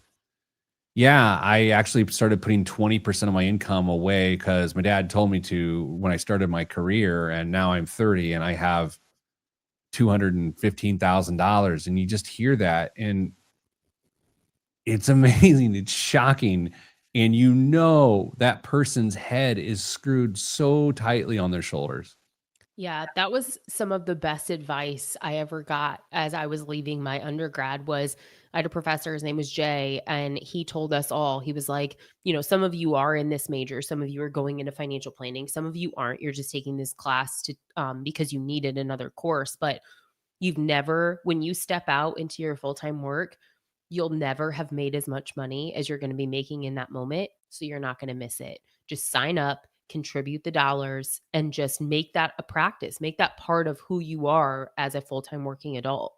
yeah, I actually started putting 20% of my income away because my dad told me to when I started my career, and now I'm 30 and I have $215,000. And you just hear that, and it's amazing. It's shocking. And you know that person's head is screwed so tightly on their shoulders. Yeah, that was some of the best advice I ever got as I was leaving my undergrad was I had a professor, his name was Jay, and he told us all, he was like, some of you are in this major, some of you are going into financial planning, some of you aren't. You're just taking this class to because you needed another course, but you've never, when you step out into your full-time work, you'll never have made as much money as you're going to be making in that moment. So you're not going to miss it. Just sign up, contribute the dollars, and just make that a practice. Make that part of who you are as a full-time working adult.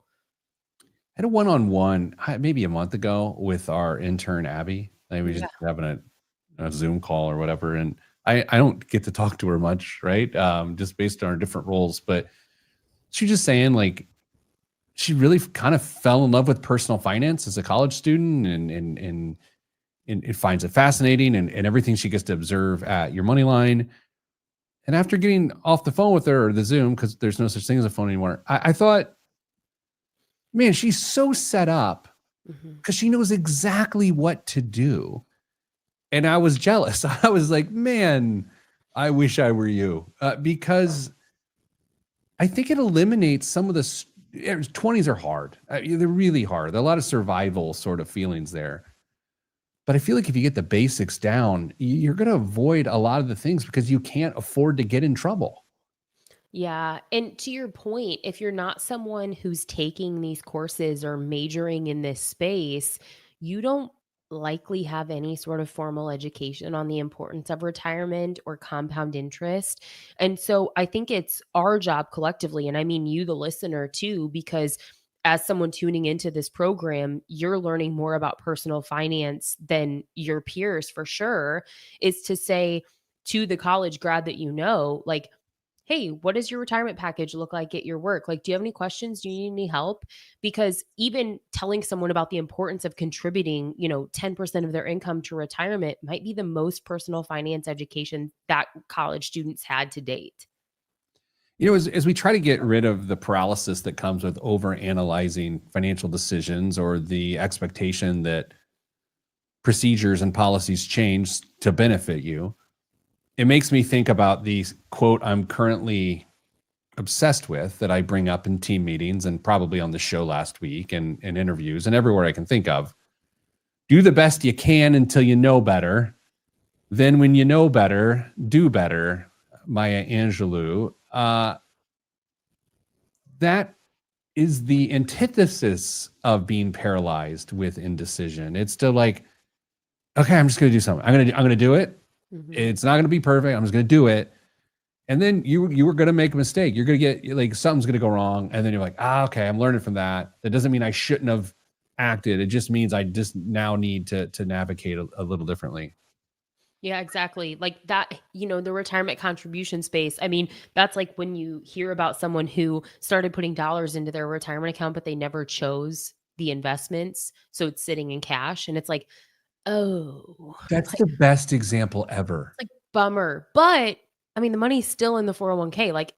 I had a one-on-one maybe a month ago with our intern, Abby. I was just having a Zoom call or whatever. And I don't get to talk to her much, right? Just based on our different roles. But she was just saying, like, she really kind of fell in love with personal finance as a college student and it finds it fascinating and everything she gets to observe at Your Moneyline. And after getting off the phone with her or the Zoom, because there's no such thing as a phone anymore, I thought, man, she's so set up because she knows exactly what to do. And I was jealous. I was like, man, I wish I were you, because I think it eliminates some of the 20s are hard. They're really hard. There are a lot of survival sort of feelings there. But I feel like if you get the basics down, you're going to avoid a lot of the things because you can't afford to get in trouble. Yeah. And to your point, if you're not someone who's taking these courses or majoring in this space, you don't likely have any sort of formal education on the importance of retirement or compound interest. And so I think it's our job collectively, and I mean you, the listener, too, because as someone tuning into this program, you're learning more about personal finance than your peers for sure, is to say to the college grad that you know, like, hey, what does your retirement package look like at your work? Like, do you have any questions? Do you need any help? Because even telling someone about the importance of contributing, 10% of their income to retirement might be the most personal finance education that college students had to date. As we try to get rid of the paralysis that comes with over analyzing financial decisions or the expectation that procedures and policies change to benefit you, it makes me think about the quote I'm currently obsessed with that I bring up in team meetings and probably on the show last week and in interviews and everywhere I can think of. Do the best you can until you know better. Then when you know better, do better. Maya Angelou. That is the antithesis of being paralyzed with indecision. It's still like, okay, I'm just going to do something. I'm going to do it. Mhm. It's not going to be perfect. I'm just going to do it. And then you were going to make a mistake. You're going to get like something's going to go wrong. And then you're like, okay, I'm learning from that. That doesn't mean I shouldn't have acted. It just means I just now need to navigate a little differently. Yeah, exactly. Like that, the retirement contribution space. I mean, that's like when you hear about someone who started putting dollars into their retirement account, but they never chose the investments. So it's sitting in cash. And it's like, oh, That's the best example ever. like bummer. But I mean, the money's still in the 401k. Like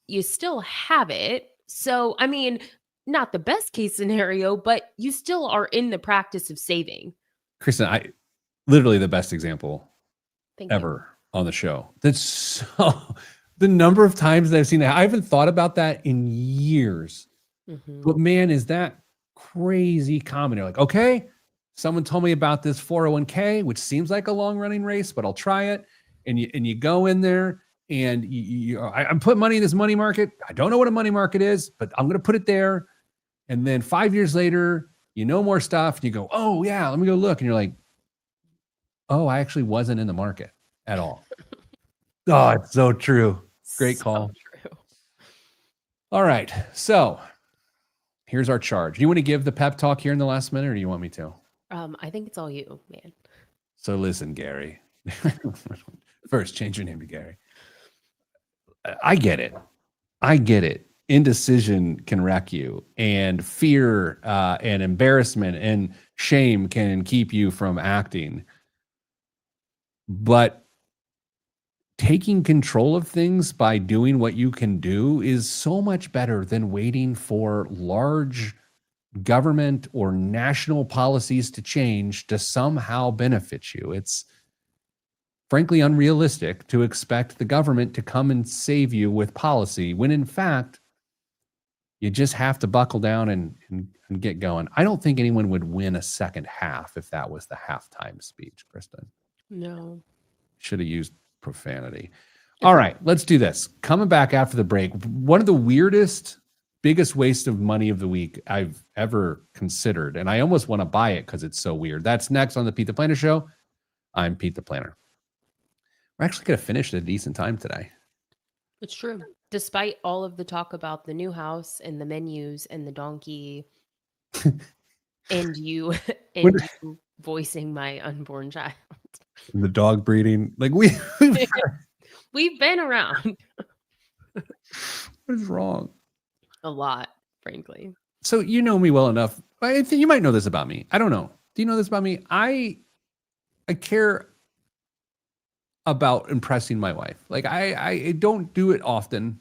you still have it. So, I mean, not the best case scenario, but you still are in the practice of saving. Kristen, literally the best example Thank you. ever on the show. That's so the number of times that I've seen that. I haven't thought about that in years. Mhm. But man, is that crazy common. You're like, okay, someone told me about this 401k, which seems like a long running race, but I'll try it. And you go in there and I'm putting money in this money market. I don't know what a money market is, but I'm going to put it there. And then 5 years later, more stuff. And you go, oh yeah, let me go look. And you're like, oh, I actually wasn't in the market at all. Oh, it's so true. Great call. So true. All right. So here's our charge. Do you want to give the pep talk here in the last minute, or do you want me to? I think it's all you, man. So listen, Gary. First, change your name to Gary. I get it. Indecision can wreck you, and fear and embarrassment and shame can keep you from acting. But taking control of things by doing what you can do is so much better than waiting for large government or national policies to change to somehow benefit you. It's frankly unrealistic to expect the government to come and save you with policy when in fact you just have to buckle down and get going. I don't think anyone would win a second half if that was the halftime speech, Kristen. No. Should have used profanity. All right, let's do this. Coming back after the break, one of the weirdest, biggest waste of money of the week I've ever considered, and I almost want to buy it because it's so weird. That's next on the Pete the Planner Show. I'm Pete the Planner. We're actually going to finish at a decent time today. It's true. Despite all of the talk about the new house and the menus and the donkey and you voicing my unborn child. And the dog breeding. Like we've been around. What is wrong? A lot, frankly. So you know me well enough. I think you might know this about me. I don't know. Do you know this about me? I care about impressing my wife. Like I don't do it often.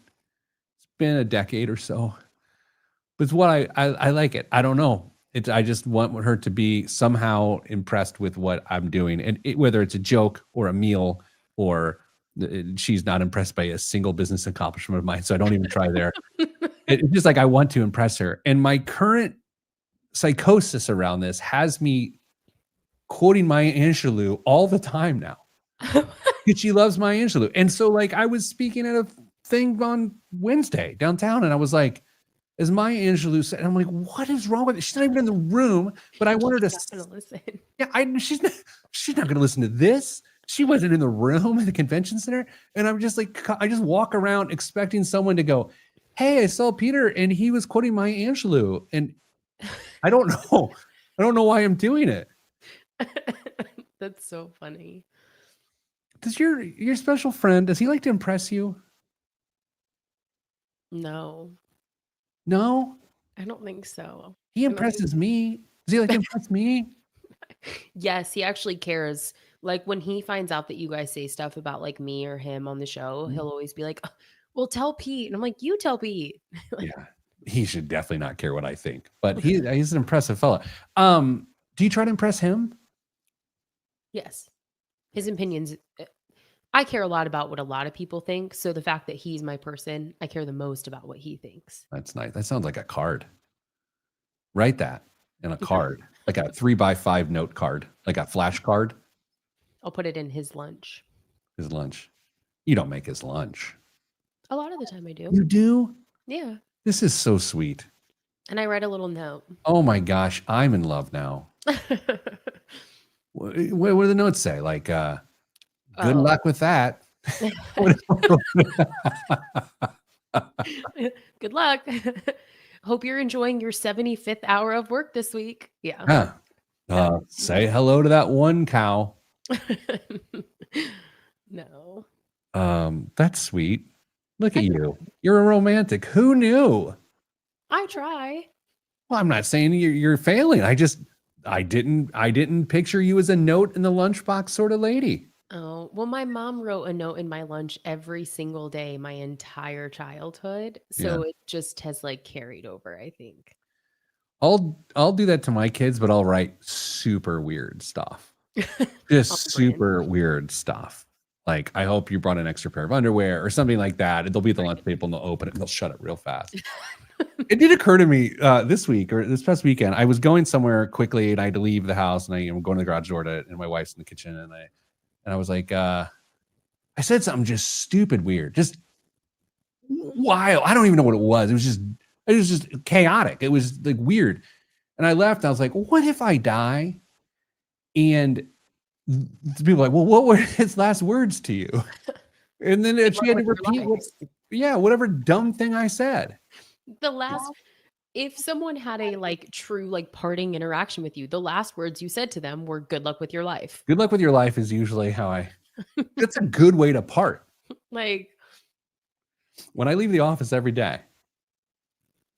It's been a decade or so. But it's what I like it. I don't know. I just want her to be somehow impressed with what I'm doing. And whether it's a joke or a meal or she's not impressed by a single business accomplishment of mine. So I don't even try there. It's just like I want to impress her. And my current psychosis around this has me quoting Maya Angelou all the time now. Because she loves Maya Angelou. And so like I was speaking at a thing on Wednesday downtown and I was like, as Maya Angelou said. And I'm like, what is wrong with it? She's not even in the room, but I want her to. She's not gonna listen. Yeah, she's not going to listen to this. She wasn't in the room at the convention center. And I'm just like, I just walk around expecting someone to go, hey, I saw Peter and he was quoting Maya Angelou. And I don't know. I don't know why I'm doing it. That's so funny. Does your special friend, does he like to impress you? No, No, I don't think so. he impresses me. Does he like to impress me? Yes, he actually cares. Like when he finds out that you guys say stuff about like me or him on the show, he'll always be like, well, tell Pete. And I'm like, you tell Pete. Yeah, he should definitely not care what I think, but he's an impressive fella. Do you try to impress him? Yes. His opinions. I care a lot about what a lot of people think. So the fact that he's my person, I care the most about what he thinks. That's nice. That sounds like a card. Write that in a card, like a 3x5 note card, like a flash card. I'll put it in his lunch. His lunch. You don't make his lunch. A lot of the time I do. You do? Yeah. This is so sweet. And I write a little note. Oh my gosh, I'm in love now. What do the notes say? Like, good luck with that. Good luck. Hope you're enjoying your 75th hour of work this week. Yeah. Say hello to that one cow. No. That's sweet. Look at you. You're a romantic. Who knew? I try. Well, I'm not saying you're failing. I didn't picture you as a note in the lunchbox sort of lady. Oh, well, my mom wrote a note in my lunch every single day my entire childhood. So it just has like carried over, I think. I'll do that to my kids, but I'll write super weird stuff. Just super weird stuff. Like, I hope you brought an extra pair of underwear or something like that. They'll be at the lunch table and they'll open it and they'll shut it real fast. It did occur to me this week or this past weekend. I was going somewhere quickly and I had to leave the house and I'm going to the garage door and my wife's in the kitchen and I was like, I said something just stupid weird, just wild. I don't even know what it was. It was just chaotic. It was like weird. And I left and I was like, what if I die? And people were like, well, what were his last words to you? And then she had to repeat whatever dumb thing I said. If someone had a like true like parting interaction with you, the last words you said to them were good luck with your life. Good luck with your life is usually how it's a good way to part. Like when I leave the office every day,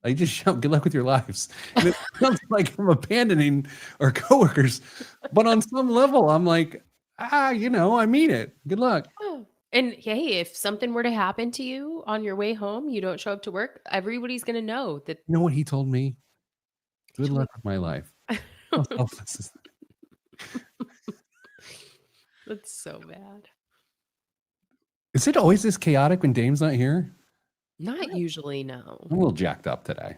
I just shout good luck with your lives. And it sounds like I'm abandoning our coworkers, but on some level I'm like, I mean it. Good luck. oh. And hey, if something were to happen to you on your way home, you don't show up to work, everybody's going to know that. You know what he told me? Good luck with my life. How selfless is that? That's so bad. Is it always this chaotic when Dame's not here? Not usually, no. I'm a little jacked up today.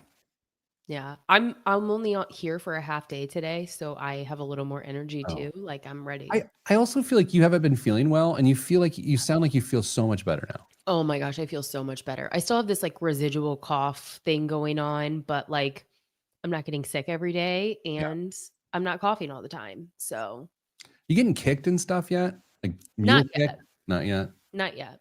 Yeah, I'm only here for a half day today, so I have a little more energy too. Like I'm ready. I also feel like you haven't been feeling well, and you sound like you feel so much better now. Oh my gosh, I feel so much better. I still have this like residual cough thing going on, but like I'm not getting sick every day, and I'm not coughing all the time. So you getting kicked and stuff yet? Like not yet. Not yet. Not yet.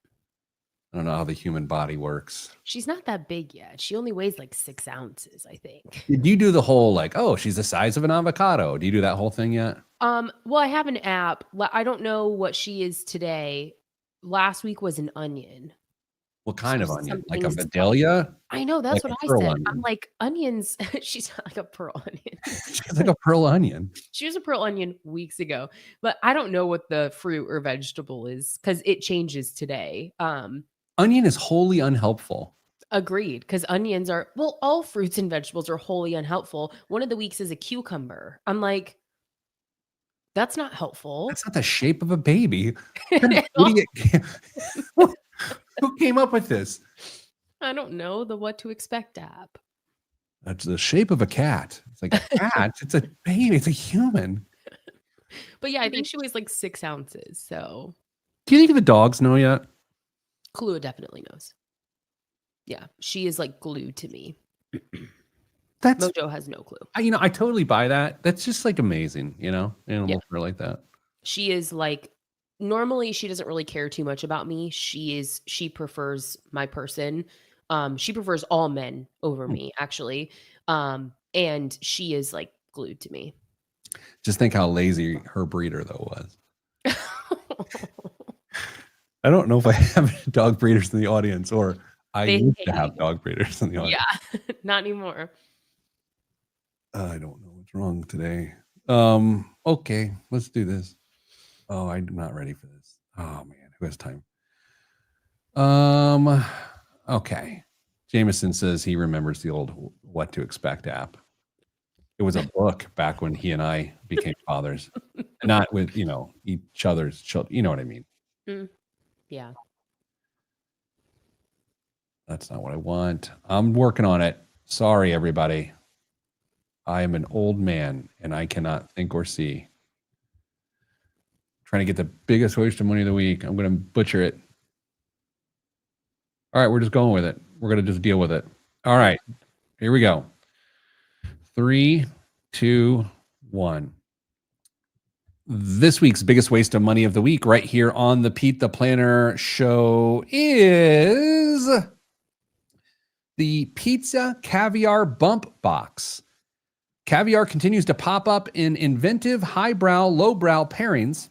I don't know how the human body works. She's not that big yet. She only weighs like 6 ounces, I think. Did you do the whole like, oh, she's the size of an avocado? Do you do that whole thing yet? Well, I have an app. I don't know what she is today. Last week was an onion. What kind of onion? Like a Vidalia? I know, that's like what I said. Onion. I'm like, onions. She's not like a pearl onion. She's like a pearl onion. She was a pearl onion weeks ago, but I don't know what the fruit or vegetable is because it changes today. Onion is wholly unhelpful. Agreed, because onions are, well, all fruits and vegetables are wholly unhelpful. One of the weeks is a cucumber. I'm like, that's not helpful. That's not the shape of a baby. Who came up with this? I don't know, the what to expect app. That's the shape of a cat. It's like a cat. It's a baby. It's a human. But yeah, I think she weighs like 6 ounces. So do you think the dogs know yet? Kahlua definitely knows. Yeah, she is like glued to me. That's Mojo has no clue. I totally buy that. That's just like amazing, animals are like that. She is like, normally she doesn't really care too much about me. She prefers my person. She prefers all men over me, actually. And she is like glued to me. Just think how lazy her breeder though was. I don't know if I have dog breeders in the audience, or I used to have dog breeders in the audience. Yeah, not anymore. I don't know what's wrong today. Okay, let's do this. Oh, I'm not ready for this. Oh man, who has time? Okay. Jameson says he remembers the old What to Expect app. It was a book back when he and I became fathers. Not with, each other's children. You know what I mean? Yeah. That's not what I want. I'm working on it. Sorry, everybody. I am an old man and I cannot think or see. Trying to get the biggest waste of money of the week. I'm going to butcher it. All right, we're just going with it. We're going to just deal with it. All right, here we go. 3, 2, 1. This week's biggest waste of money of the week right here on the Pete the Planner show is the pizza caviar bump box. Caviar continues to pop up in inventive highbrow, lowbrow pairings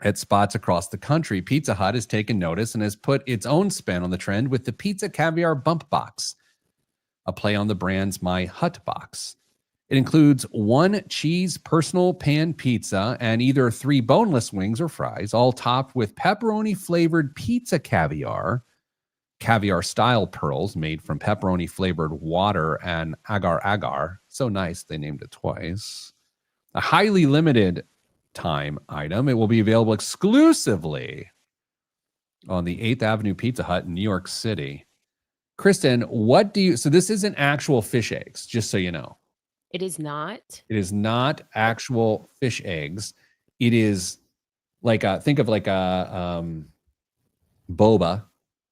at spots across the country. Pizza Hut has taken notice and has put its own spin on the trend with the pizza caviar bump box, a play on the brand's My Hut box. It includes 1 cheese personal pan pizza and either 3 boneless wings or fries, all topped with pepperoni-flavored pizza caviar, caviar-style pearls made from pepperoni-flavored water and agar-agar. So nice, they named it twice. A highly limited time item. It will be available exclusively on the 8th Avenue Pizza Hut in New York City. Kristen, so this isn't actual fish eggs, just so you know. It is not. It is not actual fish eggs. It is like think of like a boba,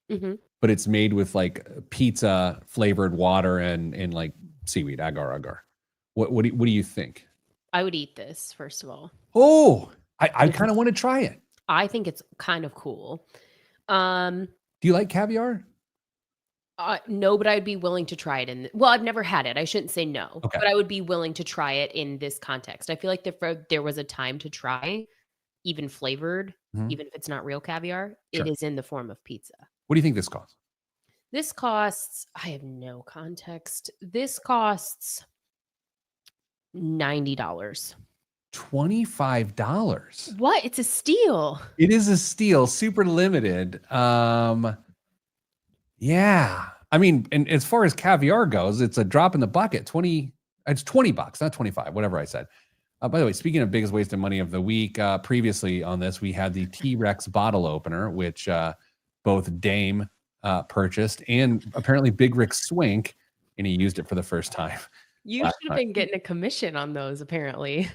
but it's made with like pizza flavored water and like seaweed, agar agar. What do you think? I would eat this, first of all. Oh, I kind of want to try it. I think it's kind of cool. Do you like caviar? No, but I'd be willing to try it. Well, I've never had it. I shouldn't say no, okay, but I would be willing to try it in this context. I feel like there was a time to try, even flavored, even if it's not real caviar, sure. It is in the form of pizza. What do you think this costs? This costs, I have no context. This costs $90. $25. What? It's a steal. It is a steal, super limited. Yeah. I mean, and as far as caviar goes, it's a drop in the bucket. It's $20, not 25, whatever I said. By the way, speaking of biggest waste of money of the week, previously on this, we had the T-Rex bottle opener, which both Dame purchased and apparently Big Rick Swink, and he used it for the first time. You should have been getting a commission on those, apparently.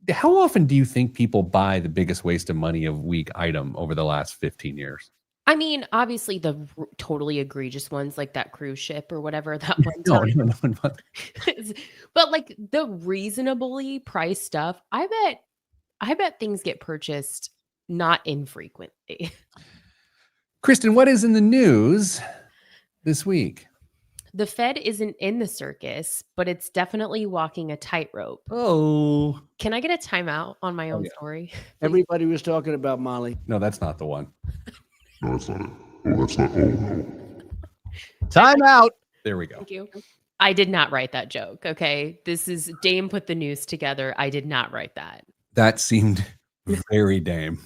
How often do you think people buy the biggest waste of money of week item over the last 15 years? I mean, obviously the totally egregious ones like that cruise ship or whatever that one time. No. But like the reasonably priced stuff, I bet things get purchased not infrequently. Kristen, what is in the news this week? The Fed isn't in the circus, but it's definitely walking a tightrope. Oh. Can I get a timeout on my own story? Everybody was talking about Molly. No, that's not the one. No, that's not it. Oh, that's not. Oh, no. Time out. There we go. Thank you. I did not write that joke. Okay. This is Dame put the news together. I did not write that. That seemed very Dame.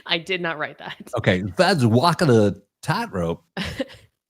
I did not write that. Okay. Fed's walking a tightrope.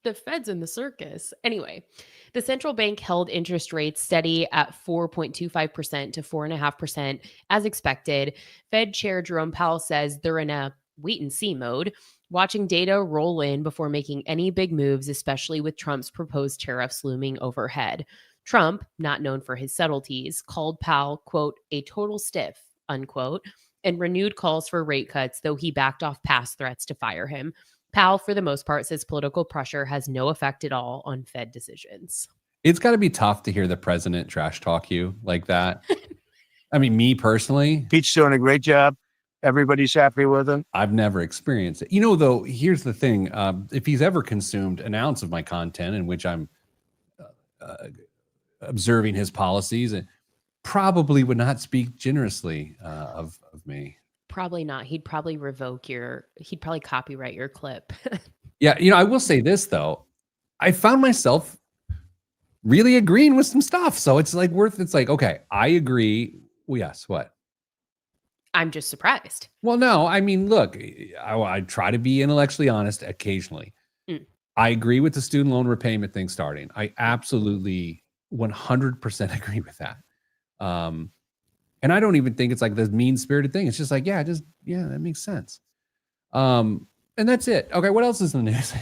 The Fed's in the circus. Anyway, the central bank held interest rates steady at 4.25% to 4.5% as expected. Fed Chair Jerome Powell says they're in a wait and see mode, watching data roll in before making any big moves, especially with Trump's proposed tariffs looming overhead. Trump, not known for his subtleties, called Powell, quote, a total stiff, unquote, and renewed calls for rate cuts, though he backed off past threats to fire him. Powell, for the most part, says political pressure has no effect at all on Fed decisions. It's got to be tough to hear the president trash talk you like that. I mean, me personally, Pete's doing a great job. Everybody's happy with him. I've never experienced it. Though, here's the thing. If he's ever consumed an ounce of my content in which I'm observing his policies, it probably would not speak generously of me. Probably not. He'd probably he'd probably copyright your clip. Yeah. I will say this, though. I found myself really agreeing with some stuff. So it's like okay, I agree. Well, yes. What? I'm just surprised. Well, no, I mean, look, I try to be intellectually honest occasionally. I agree with the student loan repayment thing starting. I absolutely 100% agree with that. And I don't even think it's like this mean-spirited thing. It's just like, yeah, that makes sense. And that's it. Okay, what else is in the news?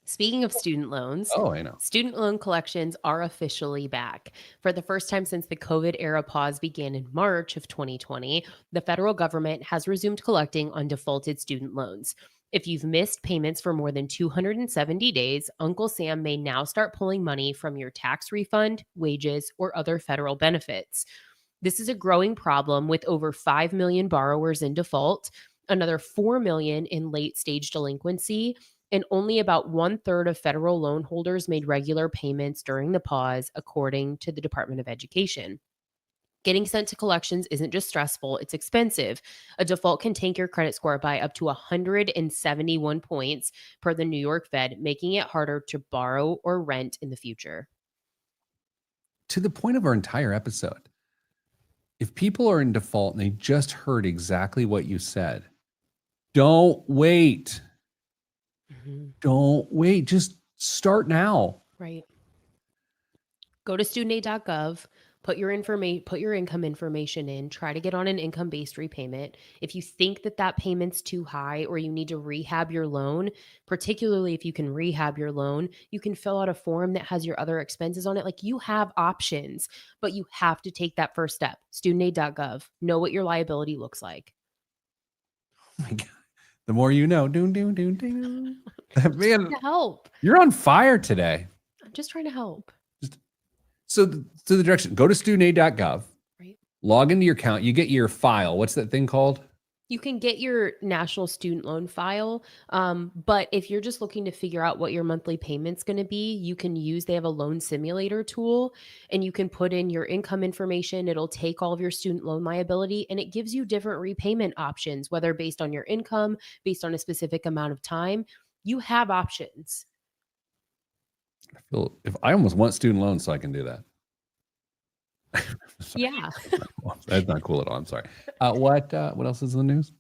Speaking of student loans, I know. Student loan collections are officially back. For the first time since the COVID era pause began in March of 2020, the federal government has resumed collecting on defaulted student loans. If you've missed payments for more than 270 days, Uncle Sam may now start pulling money from your tax refund, wages, or other federal benefits. This is a growing problem with over 5 million borrowers in default, another 4 million in late stage delinquency, and only about 1/3 of federal loan holders made regular payments during the pause, according to the Department of Education. Getting sent to collections isn't just stressful, it's expensive. A default can tank your credit score by up to 171 points per the New York Fed, making it harder to borrow or rent in the future. To the point of our entire episode, if people are in default and they just heard exactly what you said, don't wait. Don't wait. Just start now. Right. Go to studentaid.gov, put your income information in, try to get on an income-based repayment. If you think that payment's too high or you need to rehab your loan, particularly if you can rehab your loan, you can fill out a form that has your other expenses on it. Like, you have options, but you have to take that first step. Studentaid.gov. Know what your liability looks like. Oh my God. The more you know. Doon, doon, doon, doon. Man, To help. you're on fire today. I'm just trying to help. So the direction, go to studentaid.gov, Right. log into your account. You get your file. What's that thing called? You can get your national student loan file, but if you're just looking to figure out what your monthly payment's going to be, they have a loan simulator tool, and you can put in your income information. It'll take all of your student loan liability, and it gives you different repayment options, whether based on your income, based on a specific amount of time. You have options. I feel if I almost want student loans so I can do that. Yeah. That's not cool at all. I'm sorry. What else is in the news?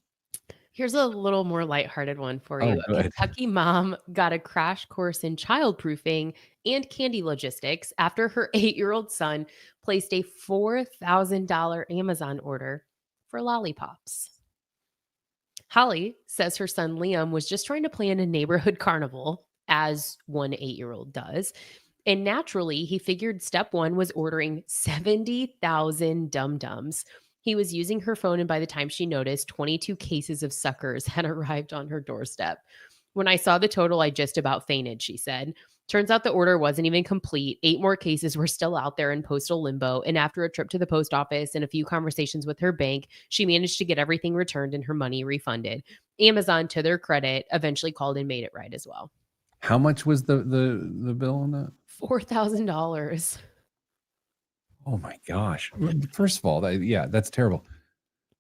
Here's a little more lighthearted one for you. Oh, A good. Kentucky mom got a crash course in childproofing and candy logistics after her 8-year-old son placed a $4,000 Amazon order for lollipops. Holly says her son Liam was just trying to plan a neighborhood carnival, as one 8-year-old does. And naturally, he figured step one was ordering 70,000 dum-dums. He was using her phone, and by the time she noticed, 22 cases of suckers had arrived on her doorstep. When I saw the total, I just about fainted, she said. Turns out the order wasn't even complete. 8 more cases were still out there in postal limbo, and after a trip to the post office and a few conversations with her bank, she managed to get everything returned and her money refunded. Amazon, to their credit, eventually called and made it right as well. How much was the bill on that? $4,000. Oh my gosh. First of all, that's terrible.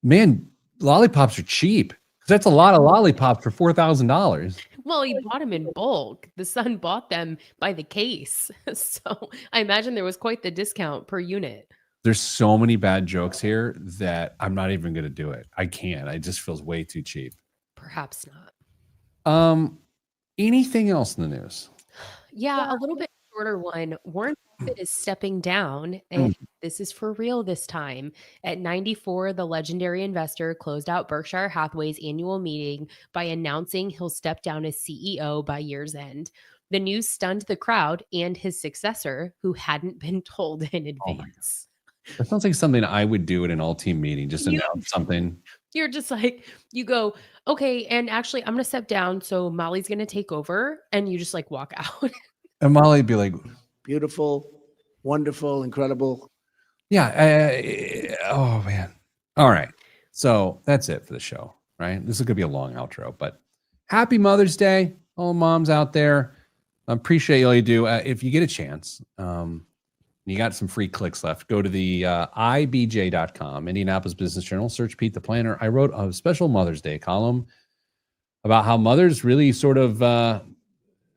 Man, lollipops are cheap. That's a lot of lollipops for $4,000. Well, he bought them in bulk. The son bought them by the case. So I imagine there was quite the discount per unit. There's so many bad jokes here that I'm not even going to do it. I can't. It just feels way too cheap. Perhaps not. Anything else in the news? Yeah, a little bit shorter one. Warren Buffett is stepping down, and this is for real this time. At 94, the legendary investor closed out Berkshire Hathaway's annual meeting by announcing he'll step down as CEO by year's end. The news stunned the crowd and his successor, who hadn't been told in advance. That sounds like something I would do at an all-team meeting, just announce something. You're just like, you go, okay, and actually I'm gonna step down, so Molly's gonna take over, and you just like walk out. And Molly'd be like, Beautiful, wonderful, incredible. yeah, oh man. All right. So that's it for the show, right? This is gonna be a long outro, but happy Mother's Day, all moms out there. I appreciate all you do. If you get a chance, you got some free clicks left, go to the IBJ.com, Indianapolis Business Journal, search Pete the Planner. I wrote a special Mother's Day column about how mothers really sort of,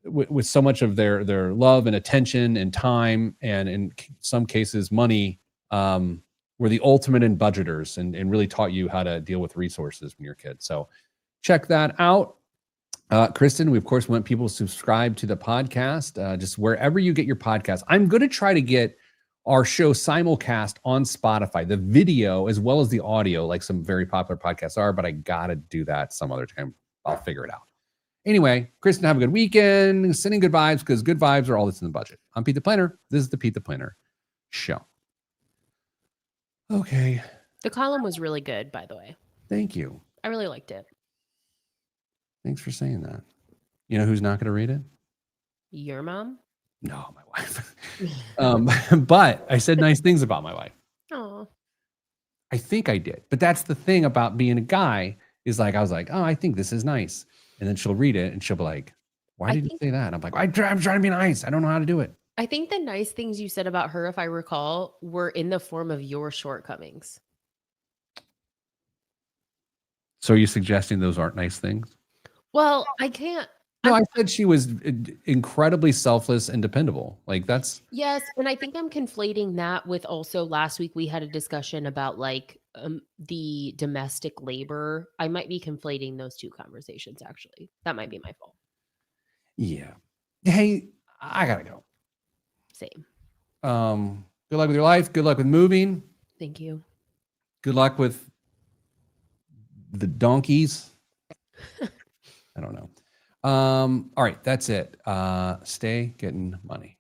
with so much of their love and attention and time, and in some cases money, were the ultimate in budgeters and really taught you how to deal with resources when you're a kid. So check that out. Kristen, we of course want people to subscribe to the podcast, just wherever you get your podcast. I'm going to try to get our show simulcast on Spotify, the video as well as the audio, like some very popular podcasts are, but I got to do that some other time. I'll figure it out. Anyway, Kristen, have a good weekend. Sending good vibes, because good vibes are all that's in the budget. I'm Pete the Planner. This is the Pete the Planner Show. Okay. The column was really good, by the way. Thank you. I really liked it. Thanks for saying that. You know who's not going to read it? Your mom? No, my wife. But I said nice things about my wife. Oh, I think I did. But that's the thing about being a guy, is like, I was like, oh, I think this is nice. And then she'll read it and she'll be like, why did you say that? I'm like, I'm trying to be nice. I don't know how to do it. I think the nice things you said about her, if I recall, were in the form of your shortcomings. So are you suggesting those aren't nice things? Well, I can't. No, I said she was incredibly selfless and dependable. Like that's. Yes, and I think I'm conflating that with also last week we had a discussion about like the domestic labor. I might be conflating those two conversations, actually. That might be my fault. Yeah. Hey, I gotta go. Same. Good luck with your life. Good luck with moving. Thank you. Good luck with the donkeys. I don't know. All right, that's it. Stay getting money.